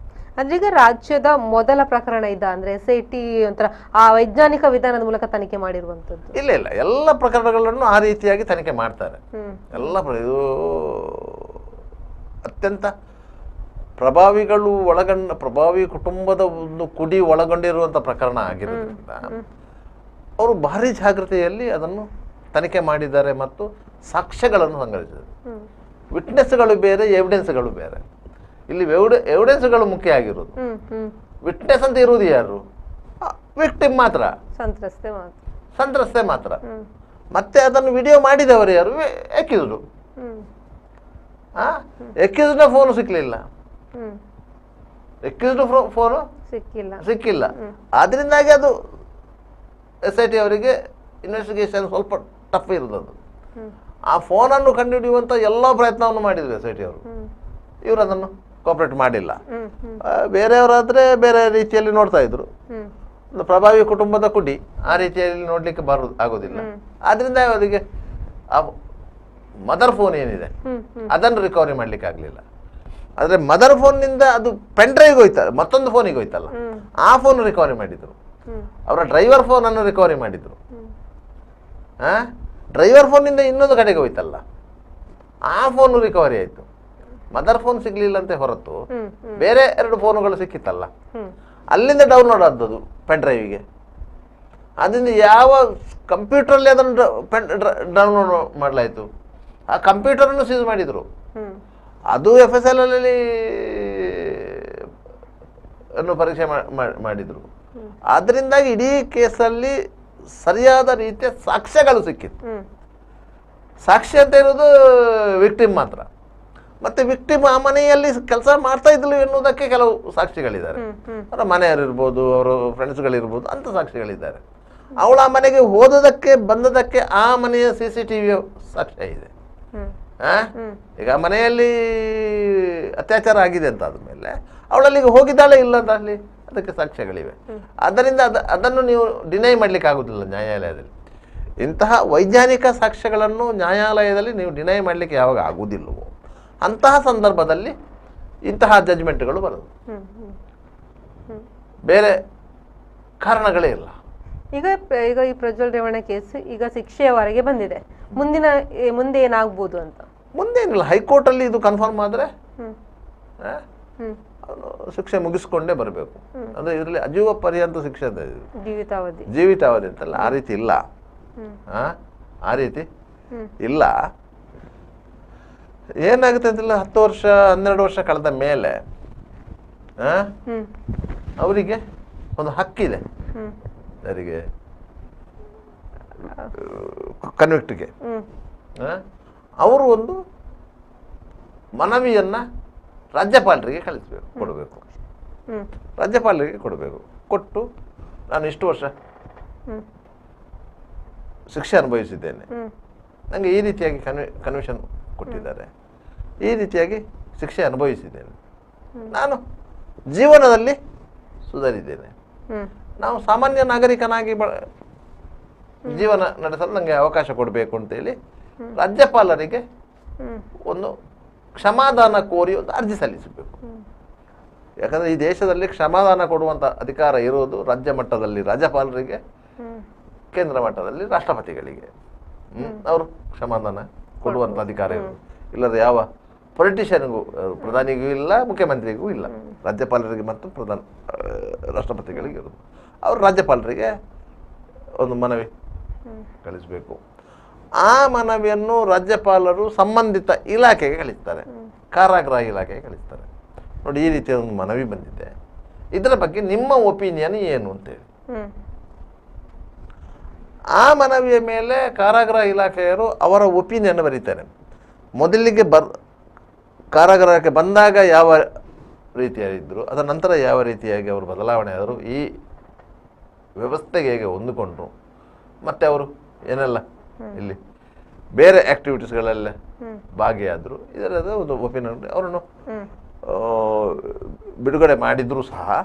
Speaker 1: ಅಂದ್ರೆ ಈಗ ರಾಜ್ಯದ ಮೊದಲ ಪ್ರಕರಣ ಇದ್ದ ಅಂದ್ರೆ SIT ಒಂಥರ ಆ ವೈಜ್ಞಾನಿಕ ವಿಧಾನದ ಮೂಲಕ ತನಿಖೆ ಮಾಡಿರುವಂತದ್ದು?
Speaker 5: ಇಲ್ಲ, ಎಲ್ಲ ಪ್ರಕರಣಗಳನ್ನು ಆ ರೀತಿಯಾಗಿ ತನಿಖೆ ಮಾಡ್ತಾರೆ. ಇದು ಅತ್ಯಂತ ಪ್ರಭಾವಿ ಕುಟುಂಬದ ಒಂದು ಕುಡಿ ಒಳಗೊಂಡಿರುವಂತ ಪ್ರಕರಣ ಆಗಿರೋದ್ರಿಂದ ಅವರು ಭಾರಿ ಜಾಗೃತೆಯಲ್ಲಿ ಅದನ್ನು ತನಿಖೆ ಮಾಡಿದ್ದಾರೆ ಮತ್ತು ಸಾಕ್ಷ್ಯಗಳನ್ನು ಸಂಗ್ರಹಿಸಿದ್ದಾರೆ. ವಿಟ್ನೆಸ್ಗಳು ಬೇರೆ, ಎವಿಡೆನ್ಸ್ಗಳು ಬೇರೆ. ಇಲ್ಲಿ ಎವಿಡೆನ್ಸ್ಗಳು ಮುಖ್ಯ ಆಗಿರೋದು. ವಿಟ್ನೆಸ್ ಅಂತ ಇರುವುದು ಯಾರು? ವಿಕ್ಟಿಮ್ ಮಾತ್ರ, ಸಂತ್ರಸ್ತೆ ಮಾತ್ರ. ಮತ್ತೆ ಅದನ್ನು ವಿಡಿಯೋ ಮಾಡಿದವರು ಯಾರು? Accused. Accused phone ಸಿಕ್ಲಿಲ್ಲ, accused phone ಸಿಕ್ಕಿಲ್ಲ. ಆದ್ರಿಂದಾಗಿ ಅದು SIT ಅವರಿಗೆ ಇನ್ವೆಸ್ಟಿಗೇಷನ್ ಸ್ವಲ್ಪ ಟಫ್ ಇರೋದು. ಆ ಫೋನನ್ನು ಕಂಡುಹಿಡಿಯುವಂತ ಎಲ್ಲ ಪ್ರಯತ್ನವನ್ನು ಮಾಡಿದ್ರು SIT ಅವರು. ಇವರು ಅದನ್ನು ಕೋಆಪರೇಟ್ ಮಾಡಿಲ್ಲ. ಬೇರೆಯವರಾದ್ರೆ ಬೇರೆ ರೀತಿಯಲ್ಲಿ ನೋಡ್ತಾ ಇದ್ರು. ಒಂದು ಪ್ರಭಾವಿ ಕುಟುಂಬದ ಕುಡಿ ಆ ರೀತಿಯಲ್ಲಿ ನೋಡ್ಲಿಕ್ಕೆ ಆಗೋದಿಲ್ಲ. ಆದ್ರಿಂದ ಅವರಿಗೆ ಆ ಮದರ್ ಫೋನ್ ಏನಿದೆ ಅದನ್ನು ರಿಕವರಿ ಮಾಡ್ಲಿಕ್ಕೆ ಆಗ್ಲಿಲ್ಲ. ಆದ್ರೆ ಮದರ್ ಫೋನ್ನಿಂದ ಅದು ಪೆನ್ ಡ್ರೈವ್ಗೆ ಹೋಯ್ತಲ್ಲ, ಮತ್ತೊಂದು ಫೋನಿಗೆ ಹೋಯ್ತಲ್ಲ, ಆ ಫೋನ್ ರಿಕವರಿ ಮಾಡಿದ್ರು. ಅವರ ಡ್ರೈವರ್ ಫೋನ್ ಅನ್ನು ರಿಕವರಿ ಮಾಡಿದ್ರು. ಡ್ರೈವರ್ ಫೋನ್ನಿಂದ ಇನ್ನೊಂದು ಕಡೆಗೆ ಹೋಯ್ತಲ್ಲ, ಆ ಫೋನ್ ರಿಕವರಿ ಆಯ್ತು. ಮದರ್ ಫೋನ್ ಸಿಗ್ಲಿಲ್ಲ ಅಂತ ಹೊರತು ಬೇರೆ 2 ಫೋನುಗಳು ಸಿಕ್ಕಿತ್ತಲ್ಲ, ಅಲ್ಲಿಂದ ಡೌನ್ಲೋಡ್ ಆದದ್ದು ಪೆನ್ ಡ್ರೈವಿಗೆ. ಅದರಿಂದ ಯಾವ ಕಂಪ್ಯೂಟರಲ್ಲಿ ಅದನ್ನು ಡೌನ್ಲೋಡ್ ಮಾಡಲಾಯಿತು, ಆ ಕಂಪ್ಯೂಟರನ್ನು ಸೀಸ್ ಮಾಡಿದ್ರು. ಅದು FSL ಅಲ್ಲಿ ಪರೀಕ್ಷೆ ಮಾಡಿದ್ರು. ಆದ್ರಿಂದಾಗಿ ಇಡೀ ಕೇಸಲ್ಲಿ ಸರಿಯಾದ ರೀತಿಯ ಸಾಕ್ಷ್ಯಗಳು ಸಿಕ್ಕಿತ್ತು. ಸಾಕ್ಷಿ ಅಂತ ಇರೋದು ವಿಕ್ಟಿಮ್ ಮಾತ್ರ. ಮತ್ತೆ ವಿಕ್ಟಿಮ್ ಆ ಮನೆಯಲ್ಲಿ ಕೆಲಸ ಮಾಡ್ತಾ ಇದ್ಲು ಎನ್ನುವುದಕ್ಕೆ ಕೆಲವು ಸಾಕ್ಷಿಗಳಿದ್ದಾರೆ. ಅವರ ಮನೆಯವರಿರ್ಬೋದು, ಅವರ ಫ್ರೆಂಡ್ಸ್ಗಳಿರ್ಬೋದು, ಅಂತ ಸಾಕ್ಷಿಗಳಿದ್ದಾರೆ. ಅವಳು ಆ ಮನೆಗೆ ಹೋದದಕ್ಕೆ ಬಂದದಕ್ಕೆ ಆ ಮನೆಯ CCTV ಸಾಕ್ಷ್ಯ ಇದೆ. ಈಗ ಮನೆಯಲ್ಲಿ ಅತ್ಯಾಚಾರ ಆಗಿದೆ ಅಂತ ಆದ್ಮೇಲೆ ಅವಳಲ್ಲಿಗೆ ಹೋಗಿದ್ದಾಳೆ ಇಲ್ಲ ಅಂತ ಅಲ್ಲಿ ಅದಕ್ಕೆ ಸಾಕ್ಷ್ಯಗಳಿವೆ. ಆದ್ದರಿಂದ ಅದನ್ನು ನೀವು ಡಿನೈ ಮಾಡ್ಲಿಕ್ಕೆ ಆಗುದಿಲ್ಲ ನ್ಯಾಯಾಲಯದಲ್ಲಿ. ಇಂತಹ ವೈಜ್ಞಾನಿಕ ಸಾಕ್ಷ್ಯಗಳನ್ನು ನ್ಯಾಯಾಲಯದಲ್ಲಿ ನೀವು ಡಿನೈ ಮಾಡಲಿಕ್ಕೆ ಯಾವಾಗ ಆಗುವುದಿಲ್ಲವೋ ಅಂತಹ ಸಂದರ್ಭದಲ್ಲಿ ಇಂತಹ ಜಡ್ಜ್ಮೆಂಟ್ಗಳು ಬರೋದು. ಬೇರೆ ಕಾರಣಗಳೇ ಇಲ್ಲ.
Speaker 1: ಈಗ ಈ ಪ್ರಜ್ವಲ್ ರೇವಣ್ಣ ಕೇಸ್ ಈಗ ಶಿಕ್ಷೆಯವರೆಗೆ ಬಂದಿದೆ. ಮುಂದೆ ಏನಾಗ್ಬೋದು ಅಂತ?
Speaker 5: ಮುಂದೇನಿಲ್ಲ, ಹೈಕೋರ್ಟ್ ಅಲ್ಲಿ ಇದು ಕನ್ಫರ್ಮ್ ಆದ್ರೆ ಅವನು ಶಿಕ್ಷೆ ಮುಗಿಸ್ಕೊಂಡೇ ಬರಬೇಕು. ಅಂದರೆ ಇದರಲ್ಲಿ ಅಜೀವ ಪರ್ಯಂತ ಶಿಕ್ಷೆ ಇದೆ, ಜೀವಿತಾವಧಿ ಅಂತಲ್ಲ, ಆ ರೀತಿ ಇಲ್ಲ. ಆ ರೀತಿ ಇಲ್ಲ. ಏನಾಗುತ್ತೆ ಅಂತಿಲ್ಲ, 10 ವರ್ಷ 12 ವರ್ಷ ಕಳೆದ ಮೇಲೆ ಅವರಿಗೆ ಒಂದು ಹಕ್ಕಿದೆ, ಯಾರಿಗೆ ಕನ್ವಿಕ್ಟ್ಗೆ. ಅವರು ಒಂದು ಮನವಿಯನ್ನ ರಾಜ್ಯಪಾಲರಿಗೆ ಕೊಡಬೇಕು. ರಾಜ್ಯಪಾಲರಿಗೆ ಕೊಡಬೇಕು. ಕೊಟ್ಟು ನಾನು ಇಷ್ಟು ವರ್ಷ ಶಿಕ್ಷೆ ಅನುಭವಿಸಿದ್ದೇನೆ, ನನಗೆ ಈ ರೀತಿಯಾಗಿ ಕನ್ವಿಷನ್ ಕೊಟ್ಟಿದ್ದಾರೆ, ಈ ರೀತಿಯಾಗಿ ಶಿಕ್ಷೆ ಅನುಭವಿಸಿದ್ದೇನೆ, ನಾನು ಜೀವನದಲ್ಲಿ ಸುಧಾರಿದ್ದೇನೆ, ನಾವು ಸಾಮಾನ್ಯ ನಾಗರಿಕನಾಗಿ ಜೀವನ ನಡೆಸಲು ನನಗೆ ಅವಕಾಶ ಕೊಡಬೇಕು ಅಂತೇಳಿ ರಾಜ್ಯಪಾಲರಿಗೆ ಒಂದು ಕ್ಷಮಾದಾನ ಕೋರಿ ಒಂದು ಅರ್ಜಿ ಸಲ್ಲಿಸಬೇಕು. ಯಾಕಂದರೆ ಈ ದೇಶದಲ್ಲಿ ಕ್ಷಮಾದಾನ ಕೊಡುವಂಥ ಅಧಿಕಾರ ಇರುವುದು ರಾಜ್ಯ ಮಟ್ಟದಲ್ಲಿ ರಾಜ್ಯಪಾಲರಿಗೆ, ಕೇಂದ್ರ ಮಟ್ಟದಲ್ಲಿ ರಾಷ್ಟ್ರಪತಿಗಳಿಗೆ. ಅವರು ಕ್ಷಮಾದಾನ ಕೊಡುವಂಥ ಅಧಿಕಾರ ಇರೋದು. ಇಲ್ಲದೆ ಯಾವ ಪೊಲಿಟಿಷಿಯನ್ಗೂ, ಪ್ರಧಾನಿಗೂ ಇಲ್ಲ, ಮುಖ್ಯಮಂತ್ರಿಗೂ ಇಲ್ಲ, ರಾಜ್ಯಪಾಲರಿಗೆ ಮತ್ತು ರಾಷ್ಟ್ರಪತಿಗಳಿಗೆ ಇರೋದು. ಅವರು ರಾಜ್ಯಪಾಲರಿಗೆ ಒಂದು ಮನವಿ ಕಳಿಸಬೇಕು. ಆ ಮನವಿಯನ್ನು ರಾಜ್ಯಪಾಲರು ಸಂಬಂಧಿತ ಇಲಾಖೆಗೆ ಕಳಿಸ್ತಾರೆ, ಕಾರಾಗೃಹ ಇಲಾಖೆಗೆ ಕಳಿಸ್ತಾರೆ. ನೋಡಿ, ಈ ರೀತಿಯ ಒಂದು ಮನವಿ ಬಂದಿದೆ, ಇದರ ಬಗ್ಗೆ ನಿಮ್ಮ ಒಪಿನಿಯನ್ ಏನು ಅಂತೇಳಿ. ಆ ಮನವಿಯ ಮೇಲೆ ಕಾರಾಗೃಹ ಇಲಾಖೆಯರು ಅವರ ಒಪಿನಿಯನ್ ಬರೀತಾರೆ. ಮೊದಲಿಗೆ ಕಾರಾಗೃಹಕ್ಕೆ ಬಂದಾಗ ಯಾವ ರೀತಿಯಾಗಿದ್ದರು, ಅದರ ನಂತರ ಯಾವ ರೀತಿಯಾಗಿ ಅವರು ಬದಲಾವಣೆ ಆದರು, ಈ ವ್ಯವಸ್ಥೆಗೆ ಹೇಗೆ ಹೊಂದಿಕೊಂಡ್ರು, ಮತ್ತು ಅವರು ಏನೆಲ್ಲ ಇಲ್ಲಿ ಬೇರೆ ಆಕ್ಟಿವಿಟೀಸ್ಗಳೆಲ್ಲ ಭಾಗಿಯಾದರು, ಇದರದ ಒಂದು ಒಪಿನಿಯನ್ ಅವರನ್ನು ಬಿಡುಗಡೆ ಮಾಡಿದರೂ ಸಹ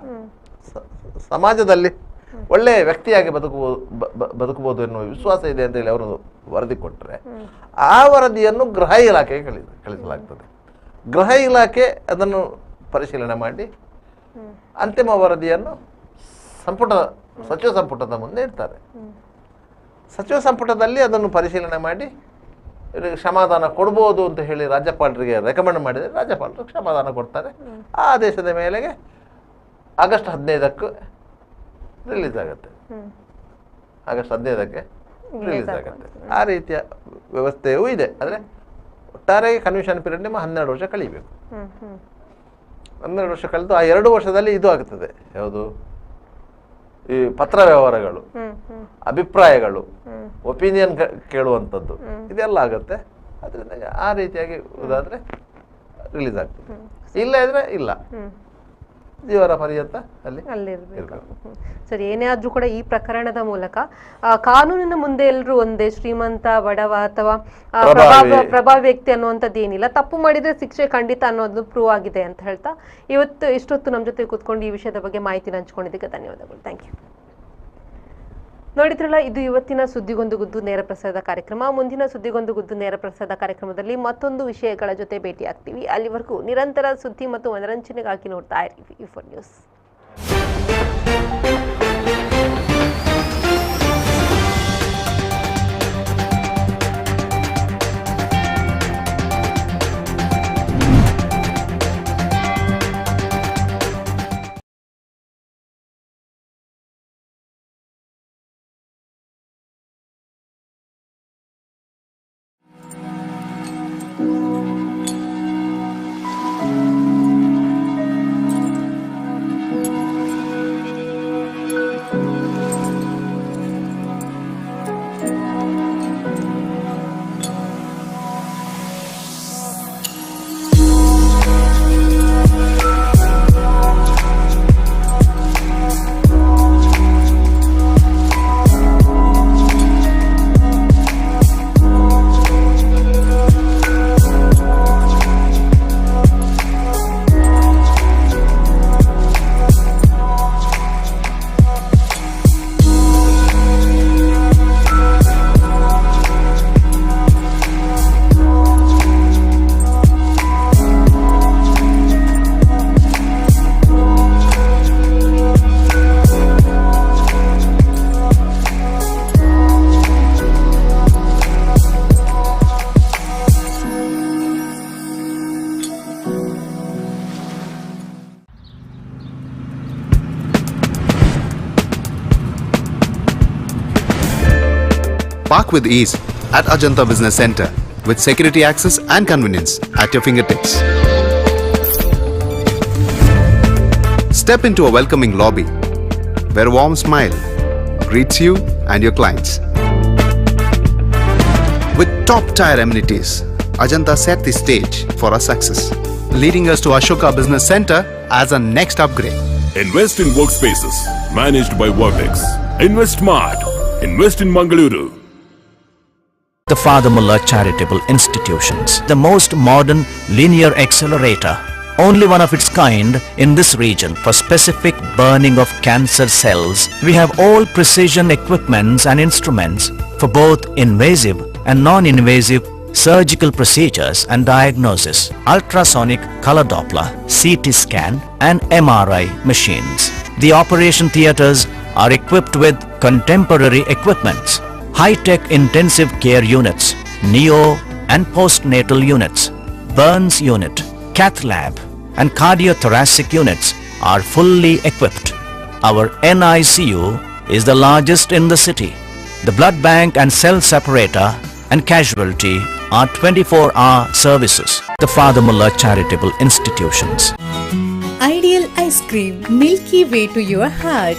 Speaker 5: ಸಮಾಜದಲ್ಲಿ ಒಳ್ಳೆಯ ವ್ಯಕ್ತಿಯಾಗಿ ಬದುಕಬಹುದು ಎನ್ನುವ ವಿಶ್ವಾಸ ಇದೆ ಅಂತೇಳಿ ಅವರು ವರದಿ ಕೊಟ್ಟರೆ, ಆ ವರದಿಯನ್ನು ಗೃಹ ಇಲಾಖೆಗೆ ಕಳಿಸಲಾಗ್ತದೆ. ಗೃಹ ಇಲಾಖೆ ಅದನ್ನು ಪರಿಶೀಲನೆ ಮಾಡಿ ಅಂತಿಮ ವರದಿಯನ್ನು ಸಚಿವ ಸಂಪುಟದ ಮುಂದೆ ಇಡ್ತಾರೆ. ಸಚಿವ ಸಂಪುಟದಲ್ಲಿ ಅದನ್ನು ಪರಿಶೀಲನೆ ಮಾಡಿ ಕ್ಷಮಾದಾನ ಕೊಡ್ಬೋದು ಅಂತ ಹೇಳಿ ರಾಜ್ಯಪಾಲರಿಗೆ ರೆಕಮೆಂಡ್ ಮಾಡಿದರೆ ರಾಜ್ಯಪಾಲರು ಕ್ಷಮಾದಾನ ಕೊಡ್ತಾರೆ. ಆ ಆದೇಶದ ಮೇಲೆಗೆ ಆಗಸ್ಟ್ 15ಕ್ಕೆ ರಿಲೀಸ್ ಆಗುತ್ತೆ. ಆಗಸ್ಟ್ 15ಕ್ಕೆ ರಿಲೀಸ್ ಆಗುತ್ತೆ. ಆ ರೀತಿಯ ವ್ಯವಸ್ಥೆಯೂ ಇದೆ. ಆದರೆ ಒಟ್ಟಾರೆ ಕನ್ವಿಷನ್ ಪೀರಿಯಡ್ ನಿಮ್ಮ 12 ವರ್ಷ ಕಳಿಬೇಕು. 12 ವರ್ಷ ಕಳೆದು ಆ 2 ವರ್ಷದಲ್ಲಿ ಇದು ಆಗುತ್ತದೆ, ಯಾವುದು ಈ ಪತ್ರ ವ್ಯವಹಾರಗಳು, ಅಭಿಪ್ರಾಯಗಳು, ಒಪಿನಿಯನ್ ಕೇಳುವಂಥದ್ದು, ಇದೆಲ್ಲ ಆಗುತ್ತೆ. ಅದರಿಂದ ಆ ರೀತಿಯಾಗಿ ಇದಾದರೆ ರಿಲೀಸ್ ಆಗ್ತದೆ. ಇಲ್ಲ ಇದ್ರೆ ಇಲ್ಲ, ಜೀವನ ಪರ್ಯಂತ
Speaker 1: ಅಲ್ಲಿರ್ಬೇಕು. ಸರಿ, ಏನೇ ಆದ್ರೂ ಕೂಡ ಈ ಪ್ರಕರಣದ ಮೂಲಕ ಕಾನೂನಿನ ಮುಂದೆ ಎಲ್ಲರೂ ಒಂದೇ, ಶ್ರೀಮಂತ ಬಡವ ಅಥವಾ ಪ್ರಭಾವಿ ವ್ಯಕ್ತಿ ಅನ್ನುವಂಥದ್ದು ಏನಿಲ್ಲ, ತಪ್ಪು ಮಾಡಿದ್ರೆ ಶಿಕ್ಷೆ ಖಂಡಿತ ಅನ್ನೋದು ಪ್ರೂವ್ ಆಗಿದೆ ಅಂತ ಹೇಳ್ತಾ ಇಷ್ಟೊತ್ತು ನಮ್ಮ ಜೊತೆ ಕೂತ್ಕೊಂಡು ಈ ವಿಷಯದ ಬಗ್ಗೆ ಮಾಹಿತಿನ ಹಂಚ್ಕೊಂಡಿದ್ದಕ್ಕೆ ಧನ್ಯವಾದಗಳು. Thank you. ನೋಡಿದ್ರಲ್ಲ, ಇದು ಇವತ್ತಿನ ಸುದ್ದಿಗೊಂದು ಗುದ್ದು ನೇರ ಪ್ರಸಾರದ ಕಾರ್ಯಕ್ರಮ. ಮುಂದಿನ ಸುದ್ದಿಗೊಂದು ಗುದ್ದು ನೇರ ಪ್ರಸಾರದ ಕಾರ್ಯಕ್ರಮದಲ್ಲಿ ಮತ್ತೊಂದು ವಿಷಯಗಳ ಜೊತೆ ಭೇಟಿಯಾಗ್ತೀವಿ. ಅಲ್ಲಿವರೆಗೂ ನಿರಂತರ ಸುದ್ದಿ ಮತ್ತು ಮನರಂಜನೆಗಾಗಿ ನೋಡ್ತಾ ಇರಿ V4 news.
Speaker 6: Park with ease at Ajanta Business Center with security access and convenience at your fingertips. Step into a welcoming lobby where a warm smile greets you and your clients. With top-tier amenities, Ajanta set the stage for our success, leading us to Ashoka Business Center as a next upgrade.
Speaker 7: Invest in workspaces managed by Vortex. Invest Smart. Invest in Mangaluru.
Speaker 8: The Father Mullah Charitable Institutions, the most modern linear accelerator, only one of its kind in this region for specific burning of cancer cells. We have all precision equipments and instruments for both invasive and non-invasive surgical procedures and diagnosis, ultrasonic color Doppler, CT scan and MRI machines. The operation theaters are equipped with contemporary equipments, high-tech intensive care units, neo and postnatal units, burns unit, cath lab and cardiothoracic units are fully equipped. Our NICU is the largest in the city. The blood bank and cell separator and casualty are 24-hour services. The Father Mullah Charitable Institutions.
Speaker 9: Ideal ice cream, milky way to your heart.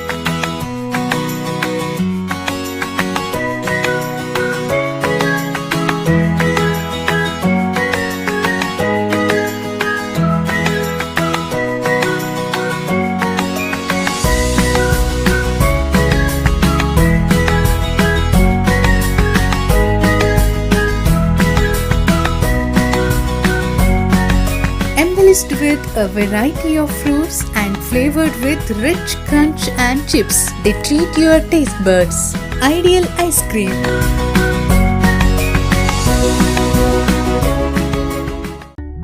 Speaker 9: Embellished with a variety of fruits and flavored with rich crunch and chips, they treat your taste buds. Ideal ice cream.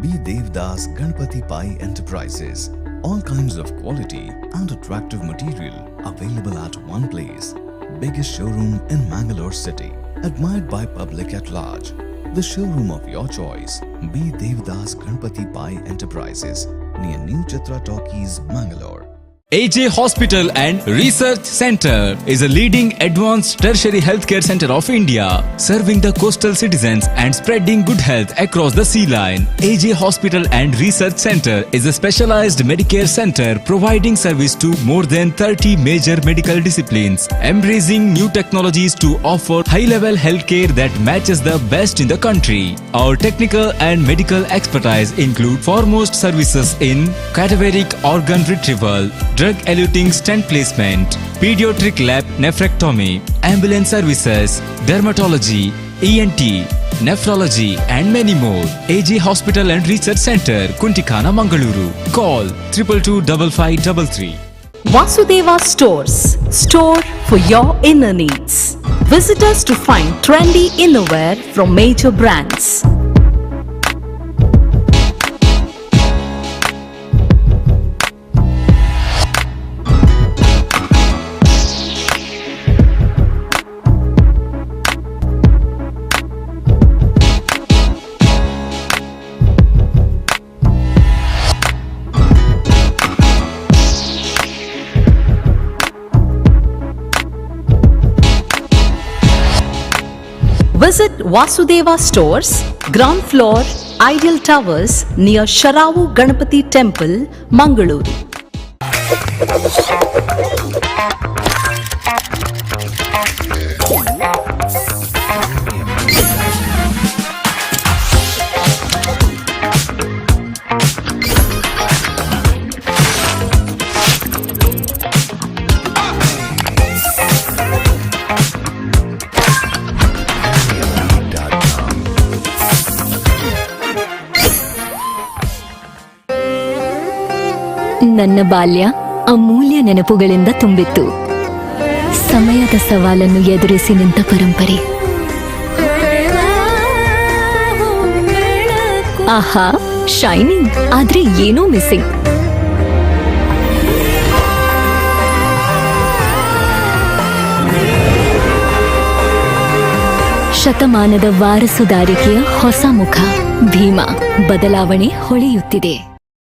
Speaker 10: B. Devdas Ganpati Pai Enterprises. All kinds of quality and attractive material available at one place. Biggest showroom in Mangalore city. Admired by public at large. The showroom of your choice. B. Devdas Ganpati Pai Enterprises near New Chitra Talkies, Mangalore.
Speaker 11: AJ Hospital and Research Center is a leading advanced tertiary healthcare center of India, serving the coastal citizens and spreading good health across the sea line. AJ Hospital and Research Center is a specialized Medicare center providing service to more than 30 major medical disciplines, embracing new technologies to offer high-level healthcare that matches the best in the country. Our technical and medical expertise include foremost services in cadaveric organ retrieval, drug-eluting stent placement, pediatric lab nephrectomy, ambulance services, dermatology, ENT, nephrology and many more. AJ Hospital and Research Center, Kuntikana, Mangaluru. Call 222553.
Speaker 12: Vasudeva Stores, store for your inner needs. Visit us to find trendy innerwear from major brands. Visit Vasudeva Stores, ground floor, Ideal Towers near Sharavu Ganapati Temple, Mangaluru.
Speaker 13: ನನ್ನ ಬಾಲ್ಯ ಅಮೂಲ್ಯ ನೆನಪುಗಳಿಂದ ತುಂಬಿತ್ತು. ಸಮಯದ ಸವಾಲನ್ನು ಎದುರಿಸಿ ನಿಂತ ಪರಂಪರೆ. ಆಹಾ, shining, ಆದ್ರೆ ಏನೋ ಮಿಸ್ಸಿಂಗ್. ಶತಮಾನದ ವಾರಸುದಾರಿಕೆಯ ಹೊಸ ಮುಖ ಭೀಮಾ. ಬದಲಾವಣೆ ಹೊಳೆಯುತ್ತಿದೆ.